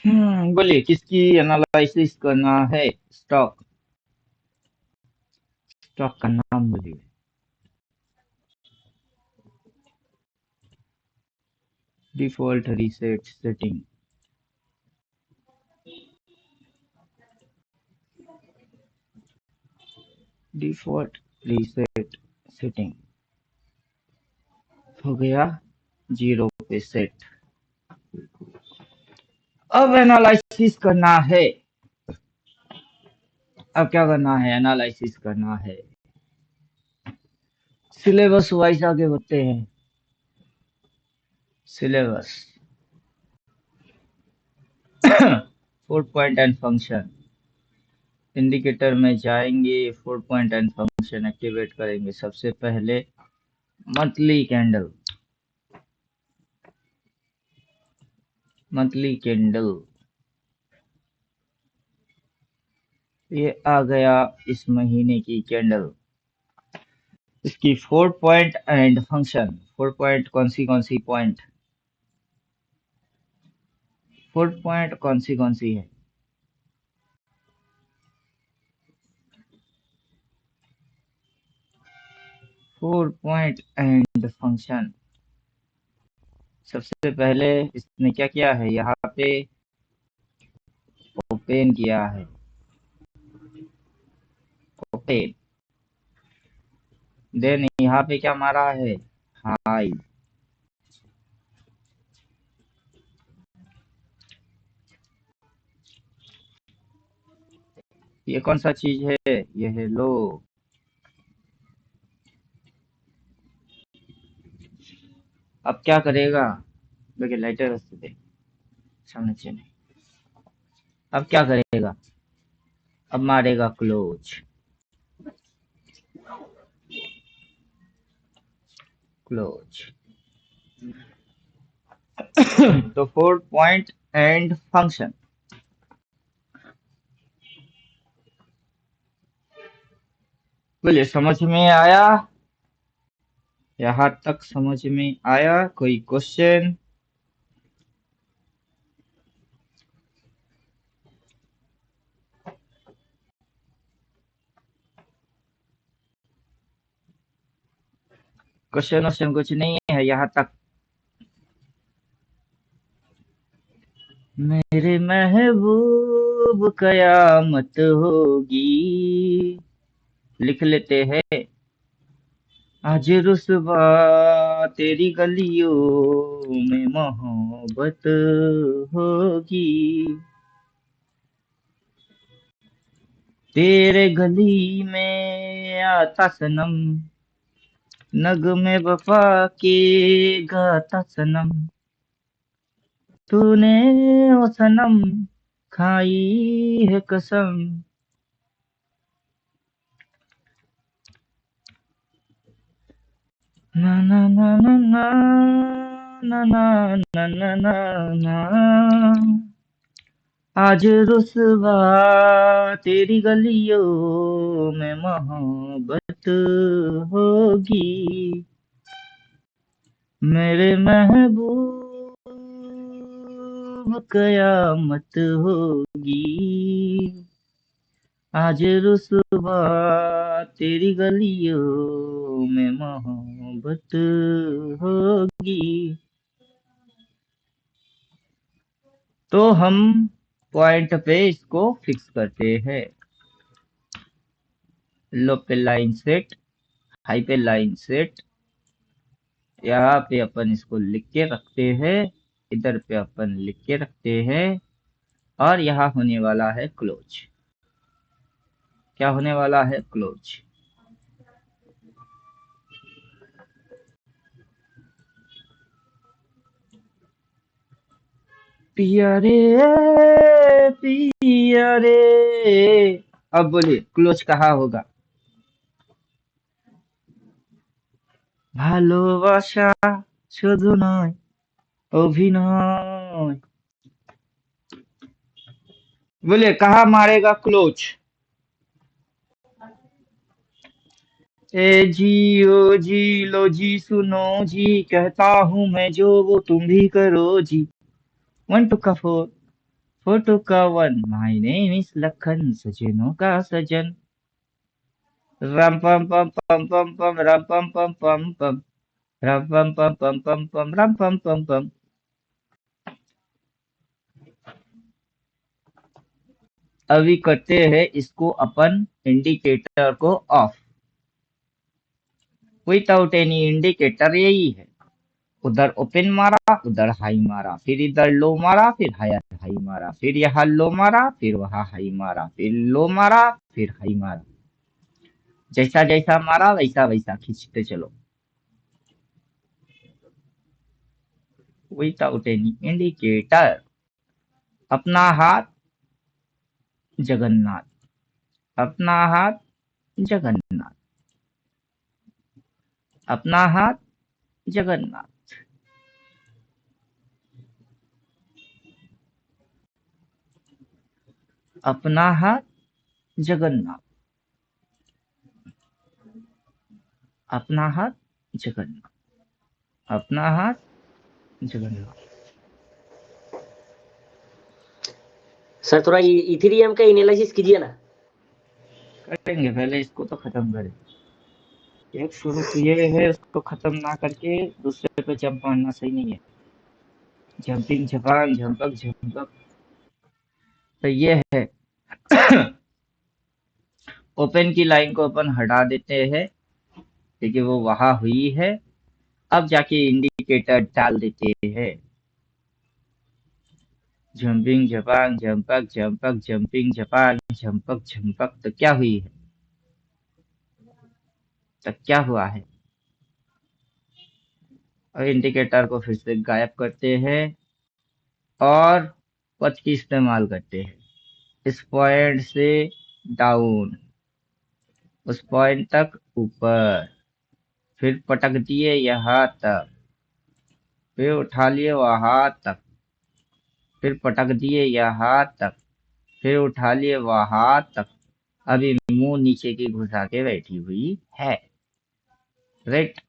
बोलिए किसकी एनालिसिस करना है। स्टॉक स्टॉक का नाम बोलिए। Default reset setting. Default reset setting हो गया 0 पे सेट। अब एनालिसिस करना है। अब क्या करना है, एनालिसिस करना है। सिलेबस वाइज आगे बढ़ते हैं। Syllabus 4 point and function. Indicator में जाएंगे, 4 पॉइंट एंड फंक्शन एक्टिवेट करेंगे। सबसे पहले मंथली कैंडल। मंथली कैंडल ये आ गया इस महीने की कैंडल। इसकी 4 पॉइंट एंड फंक्शन। 4 पॉइंट कौन सी पॉइंट। 4 पॉइंट कौन सी है। 4 पॉइंट एंड फंक्शन। सबसे पहले इसने क्या किया है, यहाँ पे ओपन किया है। ओपन देन यहाँ पे क्या मारा है, हाई। ये कौन सा चीज है, ये है लो। अब क्या करेगा, देखिए लाइटर रास्ते पे सामने से नहीं। अब क्या करेगा, अब मारेगा क्लोज। क्लोज तो 4 पॉइंट एंड फंक्शन। बोलिए समझ में आया, यहाँ तक समझ में आया। कोई क्वेश्चन। क्वेश्चन कुछ नहीं है यहाँ तक। मेरे महबूब कयामत होगी। लिख लेते हैं। आज रुसवा तेरी गलियों में मोहब्बत होगी। तेरे गली में आता सनम, नगमे वफा के गाता सनम। तूने ओ सनम खाई है कसम। ना ना ना ना ना ना ना ना ना ना ना। आज रुसवा तेरी गलियों में मोहब्बत होगी। मेरे महबूब कयामत होगी। आज रुसवा तेरी गलियों में मोहब्बत होगी। तो हम पॉइंट पे इसको फिक्स करते हैं। लो पे लाइन सेट, हाई पे लाइन सेट। यहाँ पे अपन इसको लिख के रखते हैं, इधर पे अपन लिख के रखते हैं। और यहाँ होने वाला है क्लोज। क्या होने वाला है, क्लोज। पिया रे पिया रे। अब बोलिए क्लोज कहाँ होगा। ভালোবাসা শুধু নয়, অভিনয়। बोलिए कहाँ मारेगा क्लोज। ए जी ओ जी लो जी सुनो जी, कहता हूँ मैं जो वो तुम भी करो जी। 1 2 का 4। फोटो का one, my name is Lakhan, सजनों का सजन। रम पम पम पम पम पम रम पम पम पम पम रम पम पम पम पम पम रम पम पम पम। अभी करते हैं इसको अपन इंडिकेटर को ऑफ। विदाउट एनी इंडिकेटर यही है। उधर ओपन मारा, उधर हाई मारा, फिर इधर लो मारा, फिर हायर हाई मारा, फिर यहाँ लो मारा, फिर वहां हाई मारा, फिर लो मारा, फिर हाई मारा। जैसा जैसा मारा वैसा वैसा खींचते चलो। Without any indicator. अपना हाथ जगन्नाथ, अपना हाथ जगन्नाथ, अपना हाथ जगन्नाथ। अपना हाथ जगन्नाथ, अपना हाथ जगन्नाथ, अपना हाथ जगन्नाथ। सर थोड़ा इथेरियम का एनालिसिस कीजिए ना। करेंगे, पहले इसको तो खत्म करें। एक शुरू किए है, उसको खत्म ना करके दूसरे पे जंप मारना सही नहीं है। जंपिंग झपांग झंपक झंपक। तो ये है। ओपन की लाइन को अपन हटा देते हैं क्योंकि वो वहां हुई है। अब जाके इंडिकेटर डाल देते हैं। जंपिंग झपांग झंपक झंपक जंपिंग झपांग झंपक झंपक। तो क्या हुई है? तो क्या हुआ है? और इंडिकेटर को फिर से गायब करते हैं और पथ की इस्तेमाल करते हैं। इस पॉइंट से डाउन, उस पॉइंट तक ऊपर, फिर पटक दिए यहाँ तक, फिर उठा लिए वहां तक, फिर पटक दिए यहाँ तक, फिर उठा लिए वहां तक। अभी मुंह नीचे की घुसा के बैठी हुई है। राइट।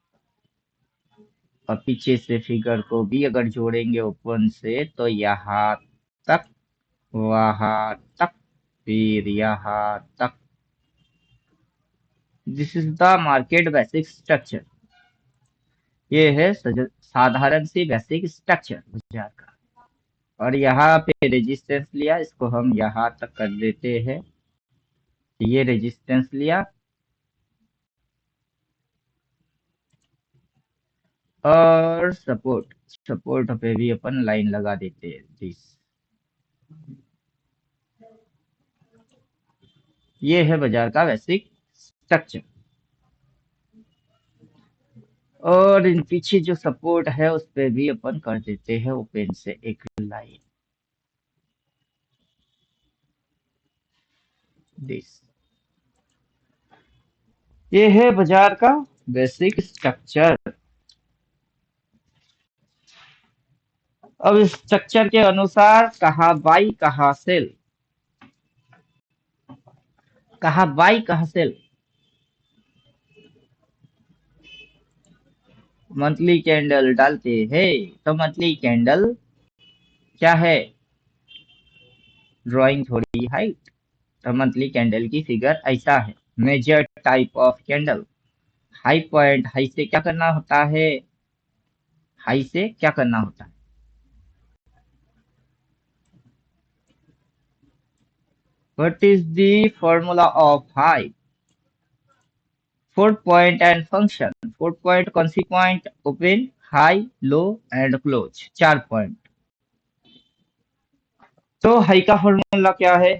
और पीछे से फिगर को भी अगर जोड़ेंगे ओपन से तो यहाँ तक, वहां तक, फिर यहाँ तक। This is the market basic structure. ये है साधारण सी बेसिक स्ट्रक्चर बाजार का। और यहाँ पे रेजिस्टेंस लिया, इसको हम यहाँ तक कर देते हैं। ये रेजिस्टेंस लिया और सपोर्ट, सपोर्ट पे भी अपन लाइन लगा देते हैं। दिस, ये है बाजार का बेसिक स्ट्रक्चर। और इन पीछे जो सपोर्ट है उस पे भी अपन कर देते हैं ओपन से एक लाइन। दिस, ये है बाजार का बेसिक स्ट्रक्चर। अब इस स्ट्रक्चर के अनुसार कहा बाई कहा सेल, कहा बाई कहा सेल। मंथली कैंडल डालते हैं तो मंथली कैंडल क्या है? ड्राइंग थोड़ी हाइट। तो मंथली कैंडल की फिगर ऐसा है। Major type of candle. High point, high से क्या करना होता है? हाई से क्या करना होता है? What is the formula of high? 4 point and function. 4 point consequent, open, high, low and close। 4 point। तो हाई का फॉर्मूला क्या है?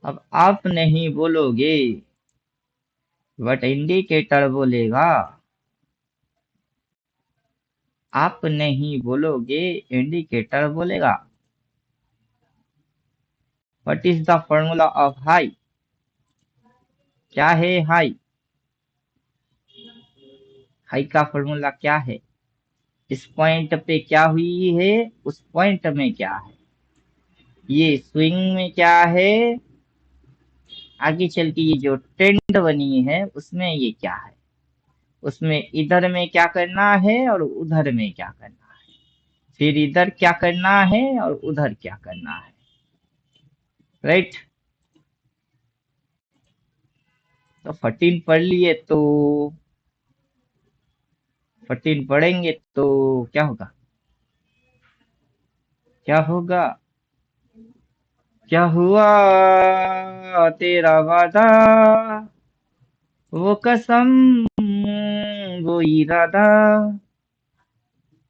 अब आप नहीं बोलोगे, बट इंडिकेटर बोलेगा। आप नहीं बोलोगे, इंडिकेटर बोलेगा। What is the formula of high? क्या है हाई? हाई का फॉर्मूला क्या है? इस पॉइंट पे क्या हुई है, उस पॉइंट में क्या है, ये स्विंग में क्या है, आगे चल के ये जो ट्रेंड बनी है उसमें ये क्या है, उसमें इधर में क्या करना है और उधर में क्या करना है। फिर इधर क्या करना है और उधर क्या करना है, राइट। तो 14 पढ़ लिए तो 14 पढ़ेंगे तो क्या होगा, क्या होगा, क्या हुआ तेरा वादा, वो कसम, वो इरादा,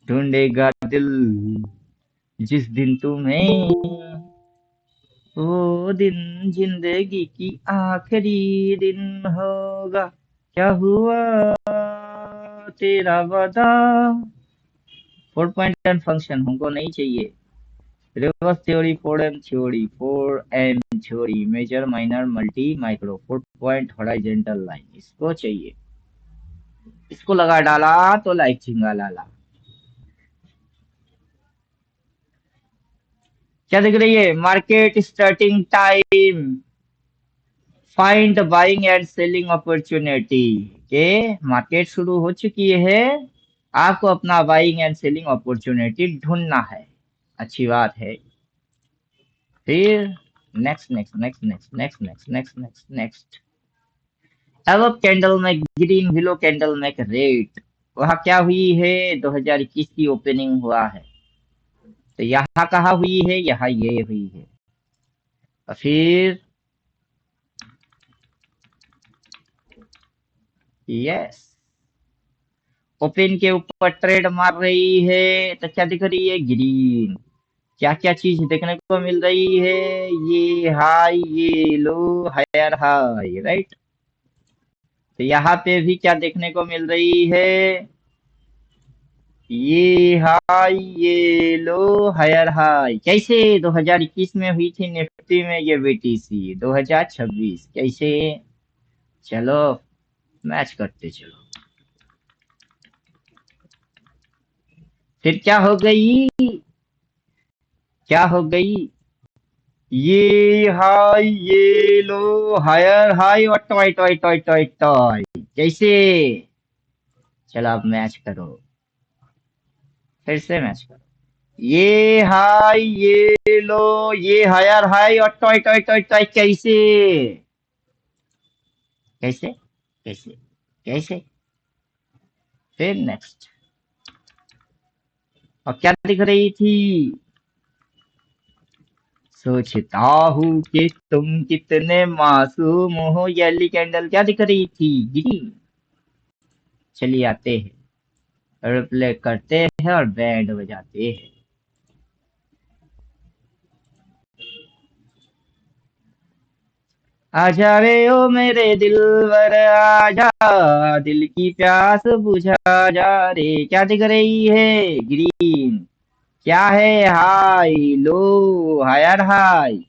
ढूंढेगा दिल जिस दिन तुम्हें, वो दिन जिंदगी की आखिरी दिन होगा, क्या हुआ तेरा वादा। 4.1 फंक्शन हमको नहीं चाहिए। Reverse theory, 4M theory, 4M theory, major minor multi micro, 4 point horizontal line, इसको चाहिए। इसको लगा डाला तो लाइक झिंगा लाला। क्या दिख रही है, market starting time, find buying and selling opportunity, के मार्केट शुरू हो चुकी है, आपको अपना बाइंग एंड सेलिंग अपॉर्चुनिटी ढूंढना है, अच्छी बात है। फिर next next next next next next next next next, अब कैंडल में ग्रीन, बिलो कैंडल में रेड, वहां क्या हुई है, 2021 की ओपनिंग हुआ है, तो यहाँ कहाँ हुई है, यहाँ ये हुई है। और फिर यस, ओपन के ऊपर ट्रेड मार रही है, तो क्या दिख रही है, ग्रीन। क्या क्या चीज देखने को मिल रही है, ये हाई, ये लो, हायर हाई, राइट। तो यहाँ पे भी क्या देखने को मिल रही है, ये हाई, ये लो, हायर हाई, कैसे 2021 में हुई थी निफ्टी में ये बीटीसी, 2026 कैसे, चलो मैच करते चलो। फिर क्या हो गई, क्या हो गई, ये हाई, ये लो, हायर हाई, और toy toy toy toy toy, कैसे, चलो अब मैच करो, फिर से मैच करो, ये हाई, ये लो, ये हायर हाई, और टॉय टॉय टॉय टॉय, कैसे, कैसे, कैसे, कैसे, फिर नेक्स्ट। और क्या दिख रही थी, सोचता हूँ कि तुम कितने मासूम हो, येली कैंडल क्या दिख रही थी, ग्रीन। चलिए आते हैं, रिप्ले करते हैं और बैंड बजाते हैं। आजा रे ओ मेरे दिलवर आजा, दिल की प्यास बुझा जा रे, क्या दिख रही है, ग्रीन। क्या है, हाई लो, हायर हाई,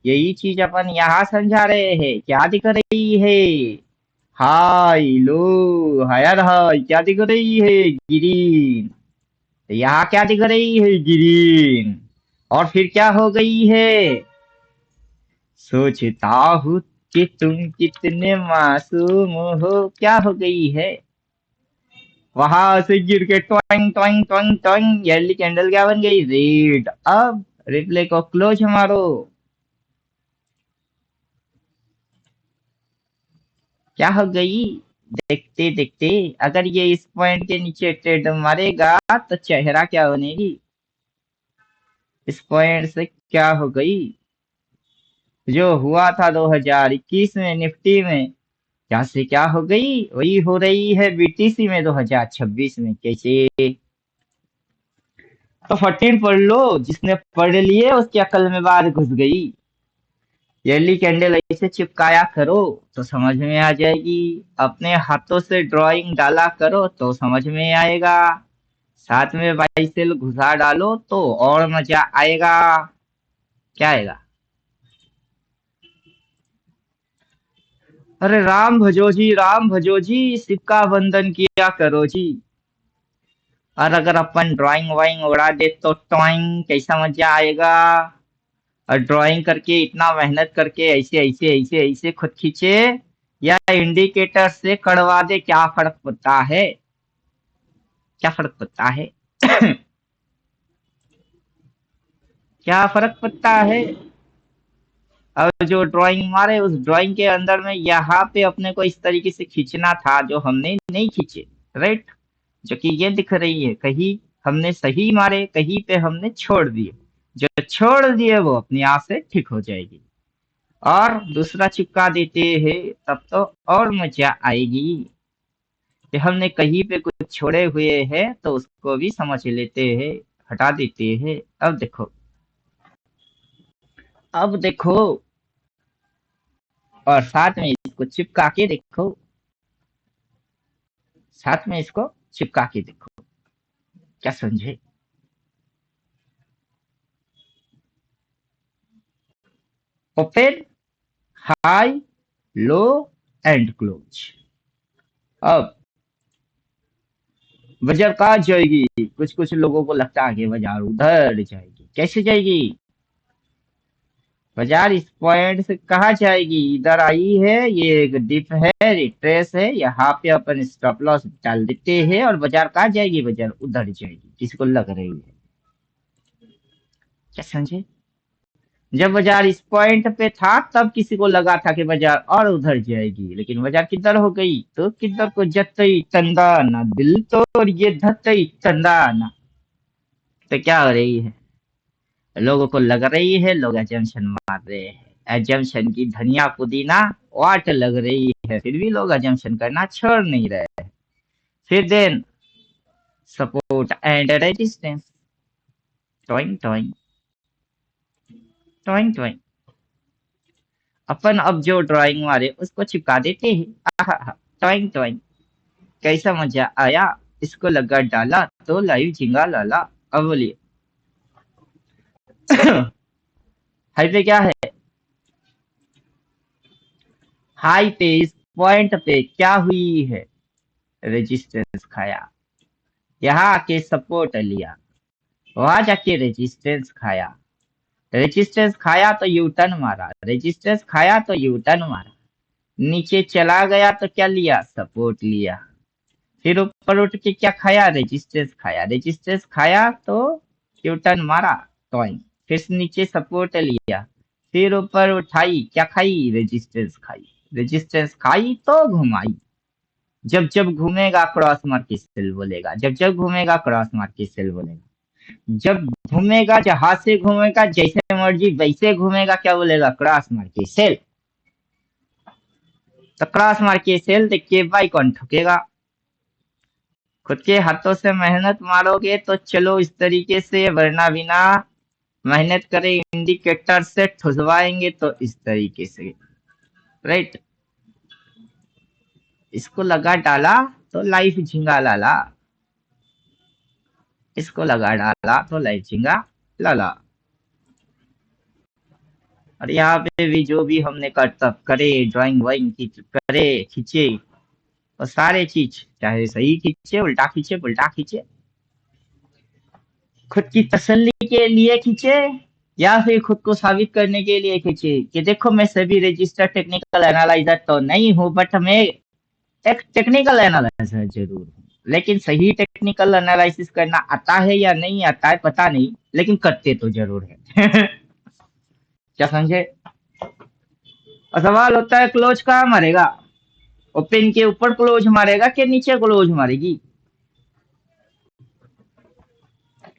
यही चीज अपन यहाँ समझा रहे हैं, क्या दिख रही है, हाई लो, हायर हाई, क्या दिख रही है, ग्रीन। तो यहाँ क्या दिख रही है, ग्रीन। और फिर क्या हो गई है, सोचता हूँ कि तुम कितने मासूम हो, क्या हो गई है, वहां से गिर के ट्वाइंग ट्वाइंग ट्वाइंग ट्वाइंग, येली कैंडल क्या बन गई, रेड। अब रिप्ले को क्लोज मारो, क्या हो गई, देखते देखते, अगर ये इस पॉइंट के नीचे ट्रेड मारेगा तो चेहरा क्या बनेगी, इस पॉइंट से क्या हो गई, जो हुआ था 2021 में निफ्टी में, क्या से क्या हो गई, वही हो रही है बीटीसी में 2026 में, कैसे। तो 14 पढ़ लो, जिसने पढ़ लिए उसकी अकल में बात घुस गई। येली कैंडल ऐसे चिपकाया करो तो समझ में आ जाएगी, अपने हाथों से ड्राइंग डाला करो तो समझ में आएगा, साथ में बाइसेल घुसा डालो तो और मजा आएगा, क्या आएगा। अरे राम भजो जी, राम भजो जी, शिव का वंदन किया करो जी। और अगर अपन ड्राइंग वाइंग उड़ा दे तो टॉइंग कैसा मजा आएगा, और ड्राइंग करके इतना मेहनत करके ऐसे ऐसे ऐसे ऐसे खुद खींचे, या इंडिकेटर से कड़वा दे, क्या फर्क पड़ता है, क्या फर्क पड़ता है। क्या फर्क पड़ता है? अब जो ड्राइंग मारे उस ड्राइंग के अंदर में यहाँ पे अपने को इस तरीके से खींचना था जो हमने नहीं खींचे, राइट? जो कि ये दिख रही है, कहीं हमने सही मारे, कहीं पे हमने छोड़ दिए। जो छोड़ दिए वो अपने आप से ठीक हो जाएगी। और दूसरा चिपका देते हैं तब तो और मजा आएगी कि हमने कहीं पे कुछ छोड़े हुए हैं तो उसको भी समझ लेते हैं, हटा देते हैं। अब देखो, अब देखो, और साथ में इसको चिपका के देखो, साथ में इसको चिपका के देखो, क्या समझे? Open, high, low and close. अब बाजार कहाँ जाएगी? कुछ कुछ लोगों को लगता है कि बाजार उधर जाएगी। कैसे जाएगी? बाजार इस पॉइंट से कहाँ जाएगी? इधर आई है, ये एक डिप है, रिट्रेस है, यहाँ पे अपन स्टॉप लॉस डाल देते हैं और बाजार कहाँ जाएगी? बाजार उधर जाएगी, किसको लग रही है? क्या समझे? जब बाजार इस पॉइंट पे था तब किसी को लगा था कि बाजार और उधर जाएगी, लेकिन बाजार किधर हो गई? तो किधर को जतई तंदाना, दिल तो और ये धतई तंदाना। तो क्या हो रही है? लोगों को लग रही है लोग एजम्पशन मार रहे हैं, एजम्पशन की धनिया पुदीना वाट लग रही है, फिर भी लोग एजम्पशन करना छोड़ नहीं रहे। फिर देन सपोर्ट एंड रेजिस्टेंस, टॉइंग टॉइंग टॉइंग टॉइंग। अपन अब जो ड्राइंग मारे उसको चिपका देते हैं। आहा, टॉइंग टॉइंग। कैसा मजा आया? इसको लगा डाला तो लाइव झिंगा लाला। अब बोलिए हाई पे क्या है? हाई पे इस पॉइंट पे क्या हुई है? रेजिस्टेंस खाया, यहाँ आके सपोर्ट लिया, वहां जाके रेजिस्टेंस खाया, रेजिस्टेंस खाया तो यू टर्न मारा, रेजिस्टेंस खाया तो यू टर्न मारा, नीचे चला गया तो क्या लिया? सपोर्ट लिया। फिर ऊपर उठ के क्या खाया? रेजिस्टेंस खाया, रेजिस्टेंस खाया तो यू टर्न मारा, टॉइंग। फिर से नीचे सपोर्ट लिया, फिर ऊपर उठाई, क्या खाई? रेजिस्टेंस खाई, रेजिस्टेंस खाई तो घुमाई। जब जब घूमेगा क्रॉस मार के सेल बोलेगा, जब जब घूमेगा क्रॉस मार के सेल बोलेगा, जब घूमेगा जहां से घूमेगा जैसे मर्जी वैसे घूमेगा, क्या बोलेगा? क्रॉस मार के सेल। तो क्रॉस मार के सेल देख के भाई कौन ठुकेगा? खुद के हाथों से मेहनत मारोगे तो चलो इस तरीके से, वरना बिना मेहनत करे इंडिकेटर से ठुसवाएंगे तो इस तरीके से, राइट? इसको लगा डाला तो लाइफ झिंगा लाला, इसको लगा डाला तो लाइफ झिंगा लाला। और यहाँ पे भी जो भी हमने करतब करे, ड्राइंग वाइंग की करे, खींचे, और सारे चीज चाहे सही खींचे, उल्टा खींचे, पुल्टा खींचे, खुद की तसल्ली के लिए खींचे या फिर खुद को साबित करने के लिए खींचे कि देखो मैं सभी रजिस्टर टेक्निकल एनालाइजर तो नहीं हूँ, बट मैं एक टेक्निकल एनालाइजर जरूर हूँ। लेकिन सही टेक्निकल एनालिसिस करना आता है या नहीं आता है पता नहीं, लेकिन करते तो जरूर है क्या समझे? और सवाल होता है क्लोज कहाँ मारेगा? ओपन के ऊपर क्लोज मारेगा कि नीचे क्लोज मारेगी?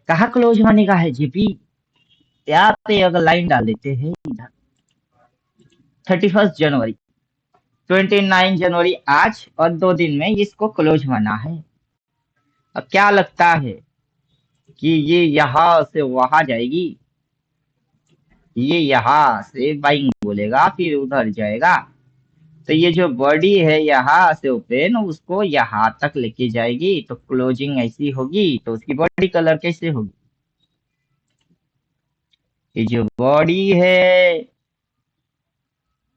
कहाँ क्लोज मारने है जीपी? यहाँ पे अगर लाइन डाल देते हैं इधर, 31 जनवरी, 29 जनवरी आज, और 2 दिन में इसको क्लोज मारना है। अब क्या लगता है कि ये यहाँ से वहां जाएगी? ये यहाँ से बाइंग बोलेगा फिर उधर जाएगा, तो ये जो बॉडी है यहाँ से ओपन उसको यहाँ तक लेके जाएगी, तो क्लोजिंग ऐसी होगी, तो उसकी बॉडी कलर कैसे होगी? ये जो बॉडी है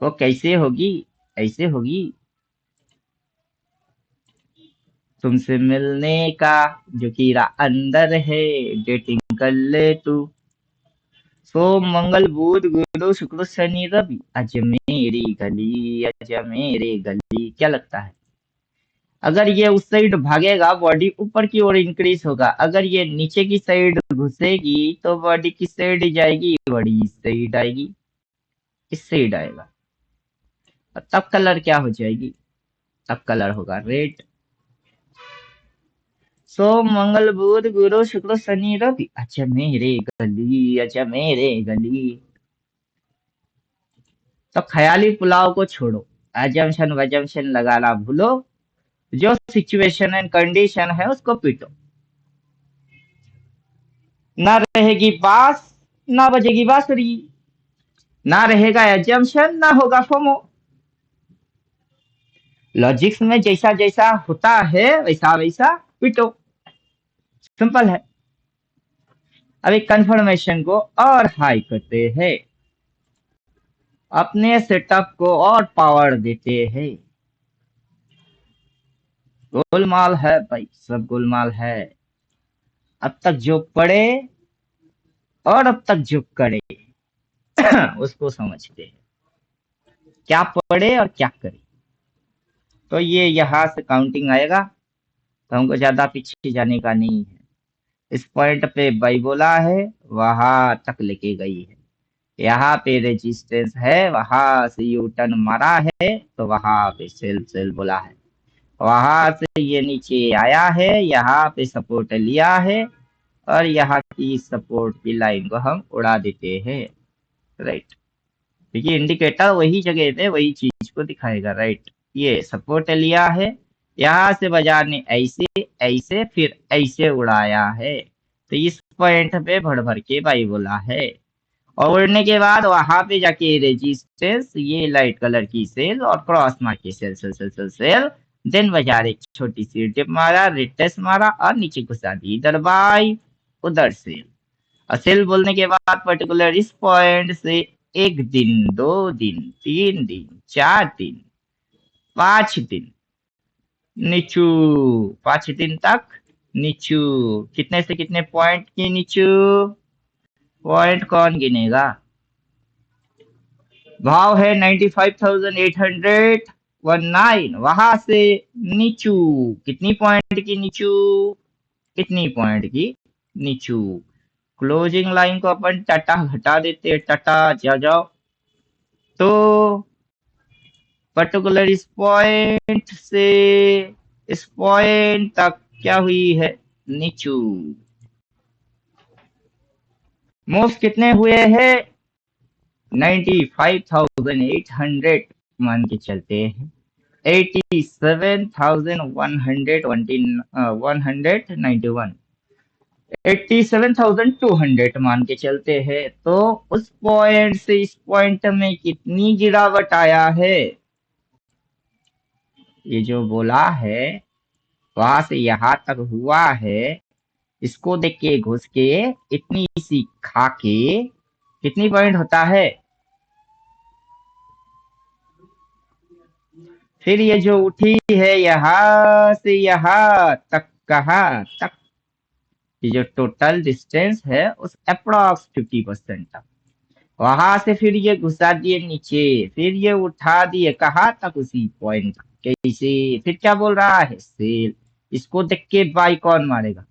वो कैसे होगी? ऐसे होगी। तुमसे मिलने का जो कीड़ा अंदर है, डेटिंग कर ले तू, सोम मंगल बुध गुरु शुक्र शनि रवि, आज मेरी गली, आज मेरे गली। क्या लगता है? अगर ये उस साइड भागेगा बॉडी ऊपर की ओर इंक्रीज होगा, अगर ये नीचे की साइड घुसेगी तो बॉडी किस साइड जाएगी, बॉडी इस साइड आएगी, इस साइड आएगा, और तब कलर क्या हो जाएगी, तब कलर होगा रेड। सोम मंगल बुध गुरु शुक्र शनि रवि, अच्छा मेरे गली, अच्छा मेरे गली। तो ख्याली पुलाव को छोड़ो, एजम्पशन वजम्पशन लगाना भूलो, जो सिचुएशन एंड कंडीशन है उसको पीटो। ना रहेगी बास, ना बजेगी बांसुरी, ना रहेगा एजम्पशन, ना होगा फोमो। लॉजिक्स में जैसा जैसा होता है वैसा वैसा पीटो, सिंपल है। अभी कंफर्मेशन को और हाई करते हैं, अपने सेटअप को और पावर देते हैं। गोलमाल है भाई, सब गोलमाल है। अब तक जो पढ़े और अब तक जो करे उसको समझते हैं, क्या पढ़े और क्या करे। तो ये यहाँ से काउंटिंग आएगा, तो हमको ज्यादा पीछे जाने का नहीं है। इस पॉइंट पे बाई बोला है, वहां तक लेके गई है। यहाँ पे रेजिस्टेंस है, वहां से यू टर्न मारा है, तो वहां पे सेल सेल बोला है। वहां से ये नीचे आया है, यहाँ पे सपोर्ट लिया है, और यहाँ की सपोर्ट की लाइन को हम उड़ा देते हैं, राइट। देखिए इंडिकेटर वही जगह पे वही चीज को दिखाएगा, राइट। ये सपोर्ट लिया है, यहाँ से बाजार ने ऐसे ऐसे फिर ऐसे उड़ाया है, तो इस पॉइंट पे भर भर के बाई बोला है। और उड़ने के बाद वहां पे जाके रेजिस्टेंस, ये लाइट कलर की सेल और क्रॉस मार के sell sell sell sell sell, then बाजार एक छोटी सी डिप मारा, रिटेस्ट मारा, और नीचे घुसा दी इधर बाई, उधर सेल। और सेल बोलने के बाद पर्टिकुलर इस पॉइंट से एक दिन, दो दिन, तीन दिन, चार दिन, 5 दिन नीचू, 5 दिन तक नीचू। कितने से कितने पॉइंट की नीचू, पॉइंट कौन गिनेगा। भाव है 95,819, वहां से नीचू कितनी पॉइंट की नीचू, कितनी पॉइंट की नीचू। क्लोजिंग लाइन को अपन टाटा हटा देते, टाटा जाओ जाओ। तो पर्टिकुलर इस पॉइंट से इस पॉइंट तक क्या हुई है, नीचू। मूव्स कितने हुए हैं, 95,800 मान के चलते हैं। 87,191, 87,200 मान के चलते हैं। तो उस पॉइंट से इस पॉइंट में कितनी गिरावट आया है, ये जो बोला है वहां से यहाँ तक हुआ है, इसको देख के घुस के इतनी सी खा के कितनी पॉइंट होता है। फिर ये जो उठी है यहाँ से यहाँ तक, कहाँ तक, ये जो टोटल डिस्टेंस है उस अप्रोक्स 50% तक, वहां से फिर ये घुसा दिए नीचे, फिर ये उठा दिए कहाँ तक, उसी पॉइंट तक। कैसे, फिर क्या बोल रहा है, सेल। इसको देख के बाई कौन मारेगा,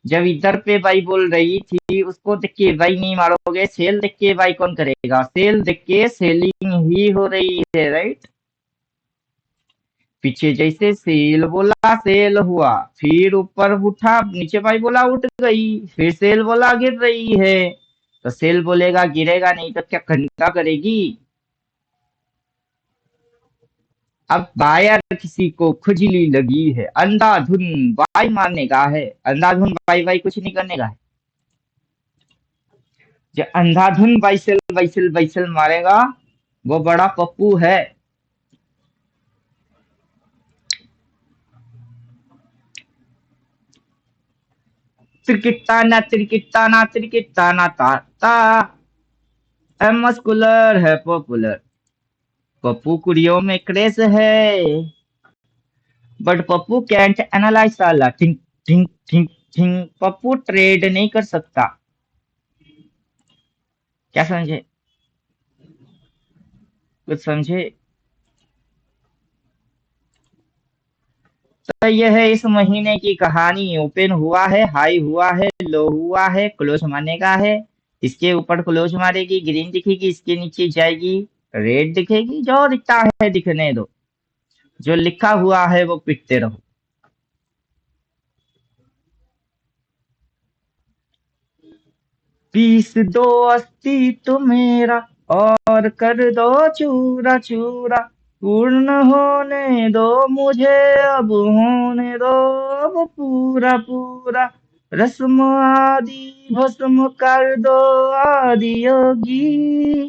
जब इधर पे बाई बोल रही थी उसको देख के बाई नहीं मारोगे, सेल देख के बाई कौन करेगा, सेल देख के सेलिंग ही हो रही है, राइट। पीछे जैसे सेल बोला सेल हुआ, फिर ऊपर उठा, नीचे बाई बोला उठ गई, फिर सेल बोला गिर रही है। तो सेल बोलेगा गिरेगा नहीं तो क्या घंटा करेगी। अब बायर किसी को खुजली लगी है, अंधाधुन बाई मारने का है, अंधाधुन बाई बाई कुछ नहीं करने का है। जो अंधाधुन बाइसेल बाइसेल बाइसेल मारेगा वो बड़ा पप्पू है। त्रिकिटाना त्रिकिटाना त्रिकिटाना ता ता, मस्कुलर है पॉपुलर, पप्पू कुड़ियों में क्रेज है, बट पप्पू कैंट एनालाइज साला, think think think think, Pappu trade नहीं कर सकता। क्या समझे, कुछ समझे। तो यह है इस महीने की कहानी। ओपन हुआ है, हाई हुआ है, लो हुआ है, क्लोज मारने का है। इसके ऊपर क्लोज मारेगी, ग्रीन दिखेगी, इसके नीचे जाएगी, रेड दिखेगी। जो दिखता है दिखने दो, जो लिखा हुआ है वो पिटते रहो। पीस दो अस्तित्व मेरा और कर दो चूरा चूरा। पूर्ण होने दो मुझे, अब होने दो अब पूरा पूरा। रस्म आदि भस्म कर दो आदि योगी।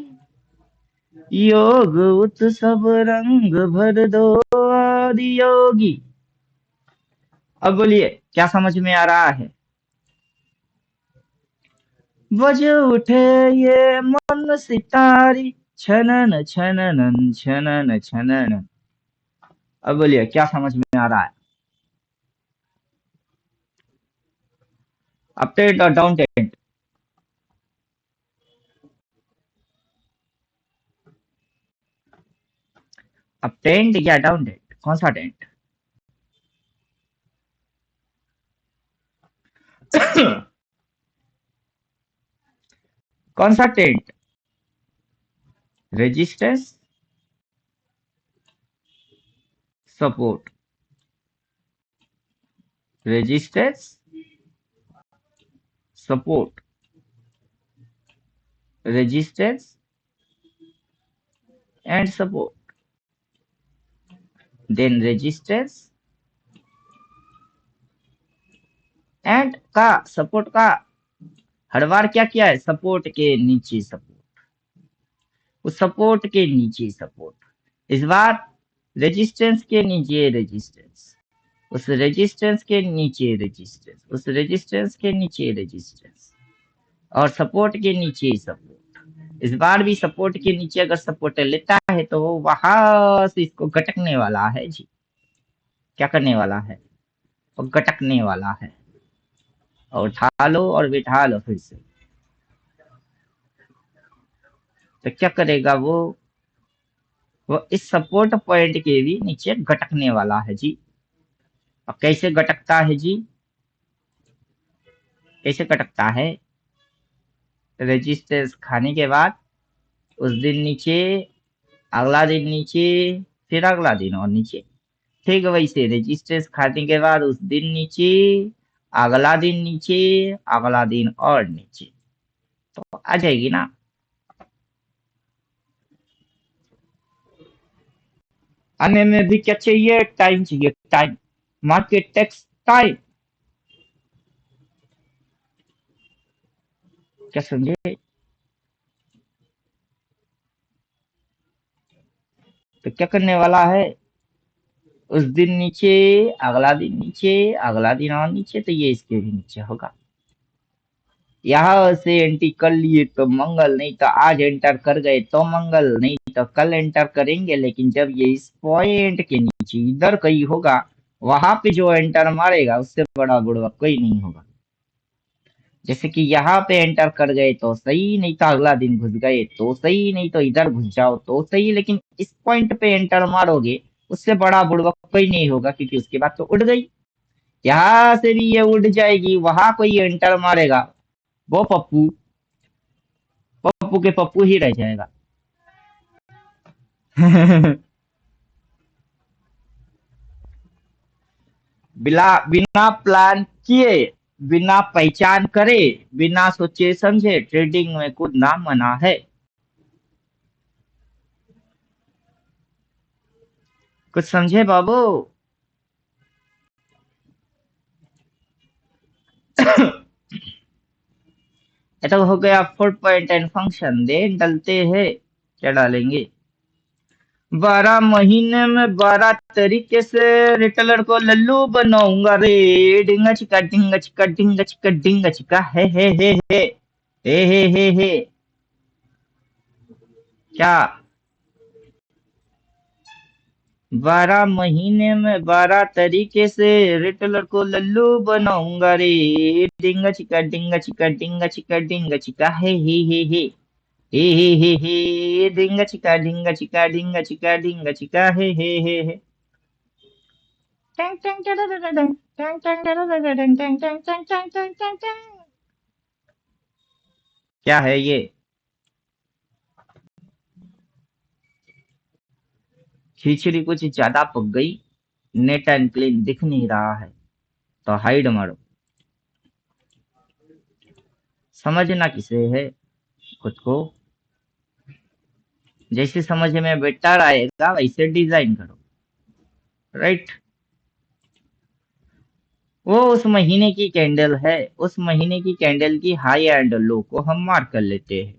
योग उत्सव रंग भर दो आदि योगी। अब बोलिए क्या समझ में आ रहा है? बज उठे ये मन सितारी, छनन छननन छनन छनन। अब बोलिए क्या समझ में आ रहा है? अपटेंट और डाउन टेंट? अपटेंट या डाउन टेंट, कौन सा टेंट? कौन सा tent? Resistance, support. Resistance, support. Resistance and support. Then resistance and का सपोर्ट का हर बार क्या किया है? सपोर्ट के नीचे सपोर्ट, उस सपोर्ट के नीचे सपोर्ट। इस बार रेजिस्टेंस के नीचे रेजिस्टेंस, उस रेजिस्टेंस के नीचे रेजिस्टेंस, उस रेजिस्टेंस के नीचे रेजिस्टेंस, और सपोर्ट के नीचे सपोर्ट। इस बार भी सपोर्ट के नीचे अगर सपोर्ट लेता है तो वो वहां से इसको गटकने वाला है जी। क्या करने वाला है? वो गटकने वाला है। और उठा लो और बिठा लो फिर से। तो क्या करेगा वो इस सपोर्ट पॉइंट के भी नीचे गटकने वाला है जी। अब कैसे गटकता है जी? कैसे गटकता है? रेजिस्टेंस खाने के बाद उस दिन नीचे, अगला दिन नीचे, फिर अगला दिन और नीचे। ठीक वैसे रेजिस्टेंस खाने के बाद उस दिन नीचे, अगला दिन नीचे, अगला दिन और नीचे। तो आ जाएगी ना। आने में भी क्या चाहिए? टाइम चाहिए, टाइम। Market takes time. क्या समझे? तो क्या करने वाला है? उस दिन नीचे, अगला दिन नीचे, अगला दिन और नीचे, तो ये इसके भी नीचे होगा। यहाँ से एंट्री कर लिए तो मंगल, नहीं तो आज एंटर कर गए तो मंगल, नहीं तो कल एंटर करेंगे। लेकिन जब ये इस पॉइंट के नीचे इधर कहीं होगा, वहां पे जो एंटर मारेगा उससे बड़ा बुड़बक कोई नहीं होगा। जैसे कि यहाँ पे एंटर कर गए तो सही, नहीं तो अगला दिन घुस गए तो सही, नहीं तो इधर घुस जाओ तो सही। लेकिन इस पॉइंट पे एंटर मारोगे, उससे बड़ा बुड़बक कोई नहीं होगा, क्योंकि उसके बाद तो उड़ गई। यहाँ से भी ये उड़ जाएगी, वहां कोई एंटर मारेगा, वो पप्पू, पप्पू के पप्पू ही रह जाएगा। बिना बिना प्लान किए, बिना पहचान करे, बिना सोचे समझे ट्रेडिंग में कूदना मना है। कुछ समझे बाबू? ये तो हो गया 4 पॉइंट एंड फंक्शन। देन डलते हैं, क्या डालेंगे? 12 महीने में 12 तरीके से रिटेलर को लल्लू बनाऊंगा रे। डिंगा चिका डिंगा चिका डिंगा चिका डिंगा चिका हे। क्या? 12 महीने में 12 तरीके से रिटेलर को लल्लू बनाऊंगा रे। डिंगा चिका डिंगा चिका डिंगा चिका डिंगा चिका हे डिंगा चिका डिंगा चिका डिंगा चिका डिंगा चिका हे। क्या है ये? खिचड़ी कुछ ज्यादा पक गई, नेट एंड क्लीन दिख नहीं रहा है, तो हाइड मारो। समझना किसे है खुद को, जैसे समझ में बेटर आएगा वैसे डिजाइन करो, राइट। वो उस महीने की कैंडल है, उस महीने की कैंडल की हाई एंड लो को हम मार्क कर लेते हैं।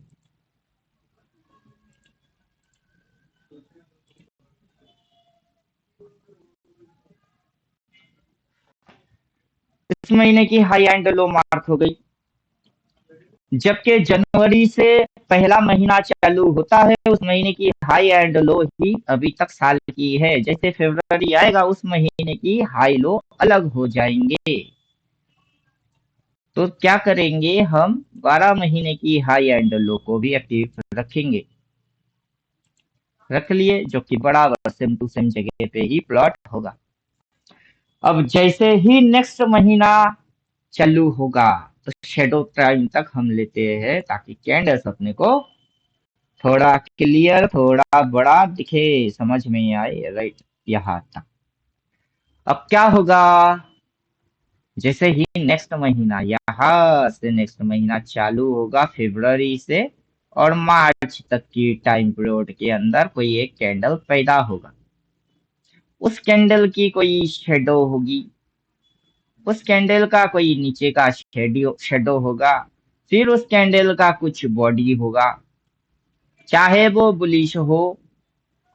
इस महीने की हाई एंड लो मार्क हो गई, जबकि जनवरी से पहला महीना चालू होता है, उस महीने की हाई एंड लो ही अभी तक साल की है। जैसे फरवरी आएगा उस महीने की हाई लो अलग हो जाएंगे। तो क्या करेंगे हम, 12 महीने की हाई एंड लो को भी एक्टिव रखेंगे। रख लिए, जो कि बराबर सेम टू सेम जगह पे ही प्लॉट होगा। अब जैसे ही नेक्स्ट महीना चालू होगा तो शेडो टाइम तक हम लेते हैं, ताकि कैंडल्स अपने को थोड़ा क्लियर, थोड़ा बड़ा दिखे, समझ में आए, राइट। यहाँ तक। अब क्या होगा, जैसे ही नेक्स्ट महीना, यहाँ से नेक्स्ट महीना चालू होगा फरवरी से, और मार्च तक की टाइम पीरियड के अंदर कोई एक कैंडल पैदा होगा। उस कैंडल की कोई शेडो होगी, उस कैंडल का कोई नीचे का शेडो शेडो होगा, फिर उस कैंडल का कुछ बॉडी होगा, चाहे वो बुलिश हो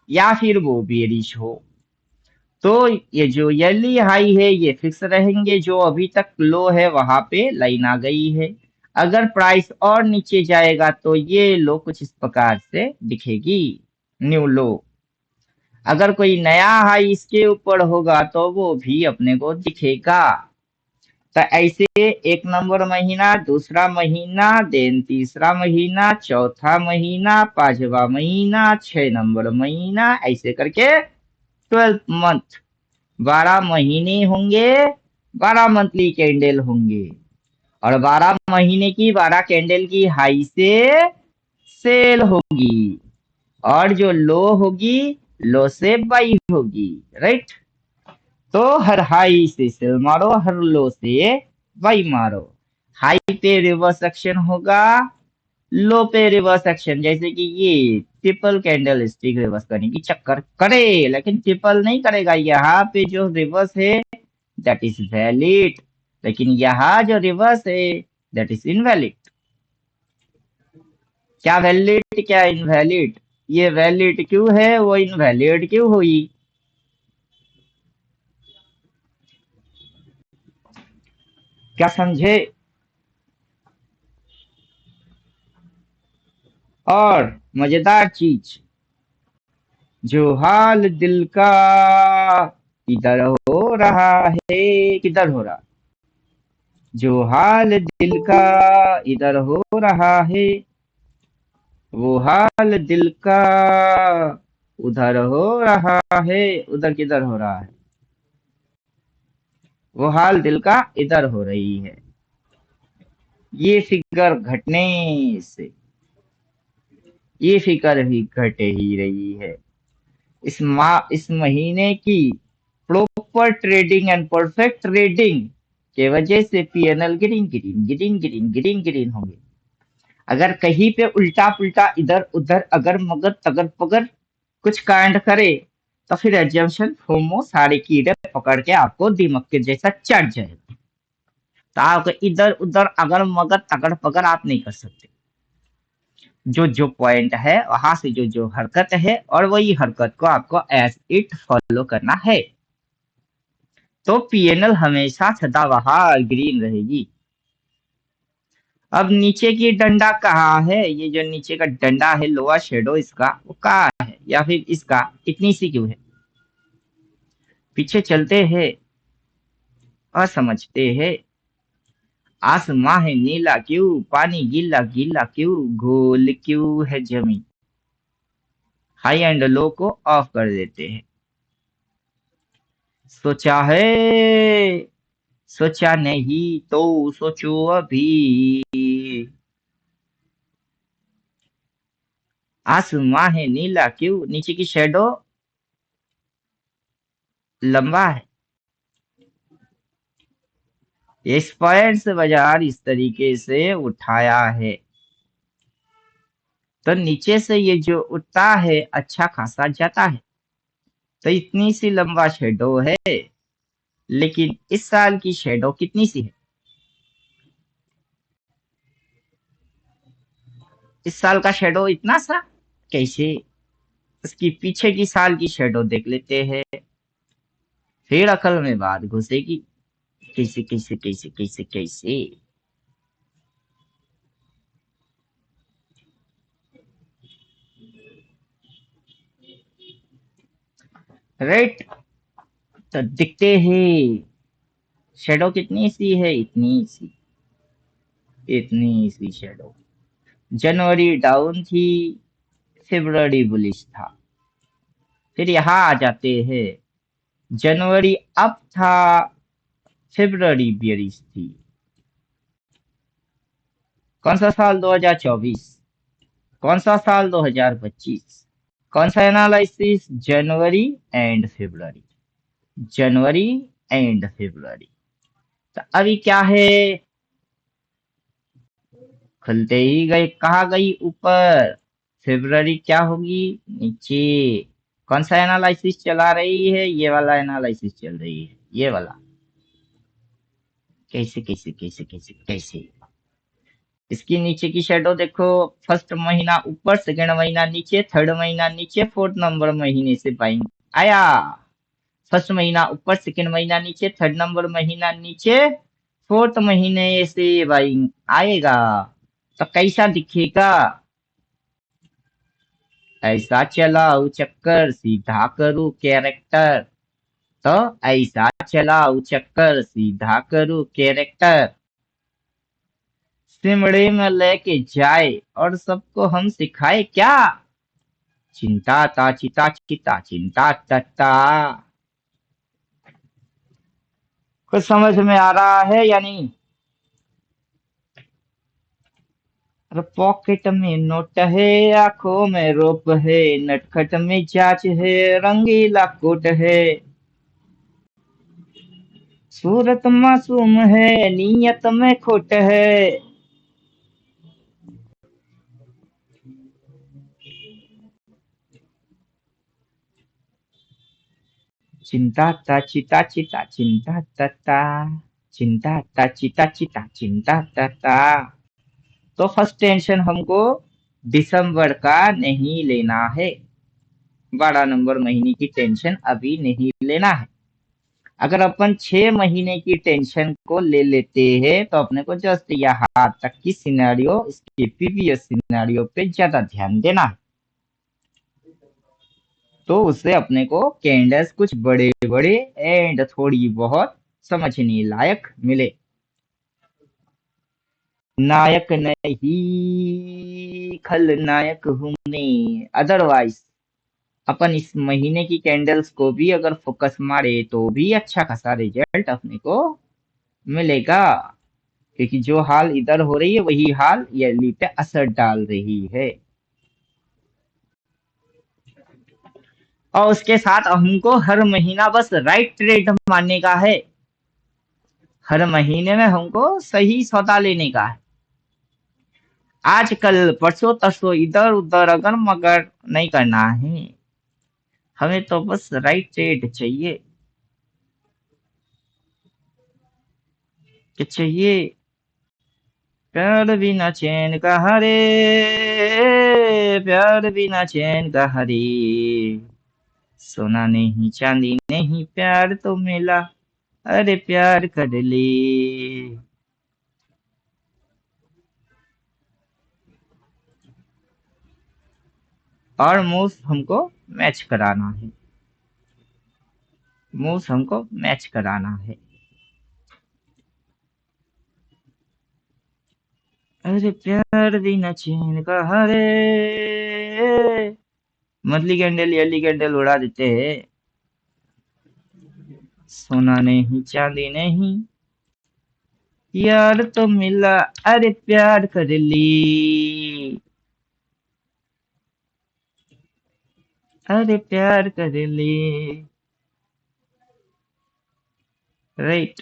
या फिर वो बेरिश हो। तो ये जो यली हाई है ये फिक्स रहेंगे, जो अभी तक लो है वहां पे लाइन आ गई है। अगर प्राइस और नीचे जाएगा तो ये लो कुछ इस प्रकार से दिखेगी, न्यू लो। अगर कोई नया हाई इसके ऊपर होगा तो वो भी अपने को दिखेगा। तो ऐसे एक नंबर महीना, दूसरा महीना, देन तीसरा महीना, चौथा महीना, पांचवा महीना, 6 नंबर महीना, ऐसे करके 12 मंथ, 12 महीने होंगे, 12 मंथली कैंडल होंगे। और 12 महीने की 12 कैंडल की हाई से सेल होगी, और जो लो होगी लो से बाई होगी, राइट। तो हर हाई से सेल मारो, हर लो से बाई मारो। हाई पे रिवर्स एक्शन होगा, लो पे रिवर्स एक्शन। जैसे कि ये ट्रिपल कैंडल स्टिक रिवर्स करने की चक्कर करे, लेकिन ट्रिपल नहीं करेगा। यहाँ पे जो रिवर्स है दैट इज वैलिड, लेकिन यहाँ जो रिवर्स है दैट इज इनवैलिड। क्या वैलिड क्या इनवैलिड? ये वैलिड क्यों है, वो इनवैलिड क्यों हुई? क्या समझे? और मजेदार चीज, जो हाल दिल का इधर हो रहा है, किधर हो रहा, जो हाल दिल का इधर हो रहा है, वो हाल दिल का उधर हो रहा है। उधर किधर हो रहा है? वो हाल दिल का इधर हो रही है। ये फिगर घटने से, ये फिगर भी घट ही रही है। इस महीने की proper trading and perfect trading के वजह से PNL green green green green green green होंगे। अगर कहीं पे उल्टा पुल्टा इधर उधर अगर मगर तगर पगर कुछ कांड करे, तो फिर एजम्पशन फोमो सारे कीड़े पकड़ के आपको दिमक के जैसा चढ़ जाएगा। तो आप इधर उधर अगर मगर तगड़ पकड़ आप नहीं कर सकते। जो जो पॉइंट है वहां से जो जो हरकत है, और वही हरकत को आपको एज इट फॉलो करना है। तो पीएनएल हमेशा सदाबहार ग्रीन रहेगी। अब नीचे की डंडा कहाँ है? ये जो नीचे का डंडा है लोअर शेडो, इसका वो कहाँ है, या फिर इसका इतनी सी क्यों है? पीछे चलते हैं और समझते हैं। आसमां है नीला क्यों, पानी गीला गीला क्यों, गोल क्यों है जमी। हाई एंड लो को ऑफ कर देते हैं। सोचा है, सोचा नहीं तो सोचो अभी। आसमां है नीला, क्यों? नीचे की शेडो लंबा है। इस पॉइंट से बाजार इस तरीके से उठाया है, तो नीचे से ये जो उठता है अच्छा खासा जाता है। तो इतनी सी लंबा शेडो है, लेकिन इस साल की शेडो कितनी सी है? इस साल का शेडो इतना सा कैसे? उसकी पीछे की साल की शेडो देख लेते हैं, फिर अकल में बात घुसेगी। कैसे कैसे कैसे कैसे कैसे? राइट, तो दिखते हैं शेडो कितनी सी है, इतनी सी शेडो। जनवरी डाउन थी, फरवरी बुलिश था। फिर यहाँ आ जाते हैं, जनवरी अप था, फरवरी बियरिश थी। कौन सा साल? 2024। कौन सा साल? 2025। कौन सा एनालिसिस? जनवरी एंड फरवरी, जनवरी एंड फरवरी। तो अभी क्या है? खुलते ही गए, कहा गई? ऊपर। फरवरी क्या होगी? नीचे। कौन सा एनालिसिस चला रही है? ये वाला एनालिसिस चल रही है, ये वाला। कैसे कैसे कैसे कैसे कैसे? इसकी नीचे की शेडो देखो। फर्स्ट महीना ऊपर, सेकंड महीना नीचे, थर्ड महीना नीचे, फोर्थ नंबर महीने से बाइंग आया। फर्स्ट महीना ऊपर, सेकंड महीना नीचे, थर्ड नंबर महीना नीचे, फोर्थ महीने से बाइंग आएगा। तो कैसा दिखेगा? ऐसा चलाऊ चक्कर सीधा करूँ कैरेक्टर, तो ऐसा चलाऊ चक्कर सीधा करूँ कैरेक्टर। सिमड़े में लेके जाए और सबको हम सिखाए क्या? चिंता ता चिता चिता चिंता तता। कुछ समझ में आ रहा है या नहीं? अरे पॉकेट में नोट है, आंखों में रोप है, नटखट में जांच है, रंगीला कोट है। सूरत मासूम है, नीयत में खोट है। चिंता ता चिता चिता चिंता तता, चिंता ता चिता चिता चिंता तता। तो फर्स्ट टेंशन हमको दिसंबर का नहीं लेना है, 12 नंबर महीने की टेंशन अभी नहीं लेना है। अगर अपन 6 महीने की टेंशन को ले लेते हैं तो अपने को जस्ट यहाँ तक की सिनेरियो, इसके प्रीवियस सिनेरियो पे ज्यादा ध्यान देना है। तो उससे अपने को कैंडल्स कुछ बड़े बड़े एंड थोड़ी बहुत समझने लायक मिले। नायक नहीं, खलनायक हूं मैं। अदरवाइज अपन इस महीने की कैंडल्स को भी अगर फोकस मारे तो भी अच्छा खासा रिजल्ट अपने को मिलेगा, क्योंकि जो हाल इधर हो रही है वही हाल ईयरली पे असर डाल रही है। और उसके साथ हमको हर महीना बस राइट ट्रेड मानने का है, हर महीने में हमको सही सौदा लेने का है। आजकल परसों तरसों इधर उधर अगर मगर नहीं करना है, हमें तो बस राइट ट्रेड चाहिए। कि चाहिए प्यार बिना चैन का हरे, प्यार बिना चैन का हरे। सोना नहीं चांदी नहीं प्यार तो मिला, अरे प्यार कर ले। और मूव हमको मैच कराना है, मूव हमको मैच कराना है। अरे प्यार बिना चैन का हरे। मंथली कैंडल ईयरली कैंडल उड़ा देते हैं। सोना नहीं चांदी नहीं, यार तो मिला, अरे प्यार कर ली, अरे प्यार कर ली। Right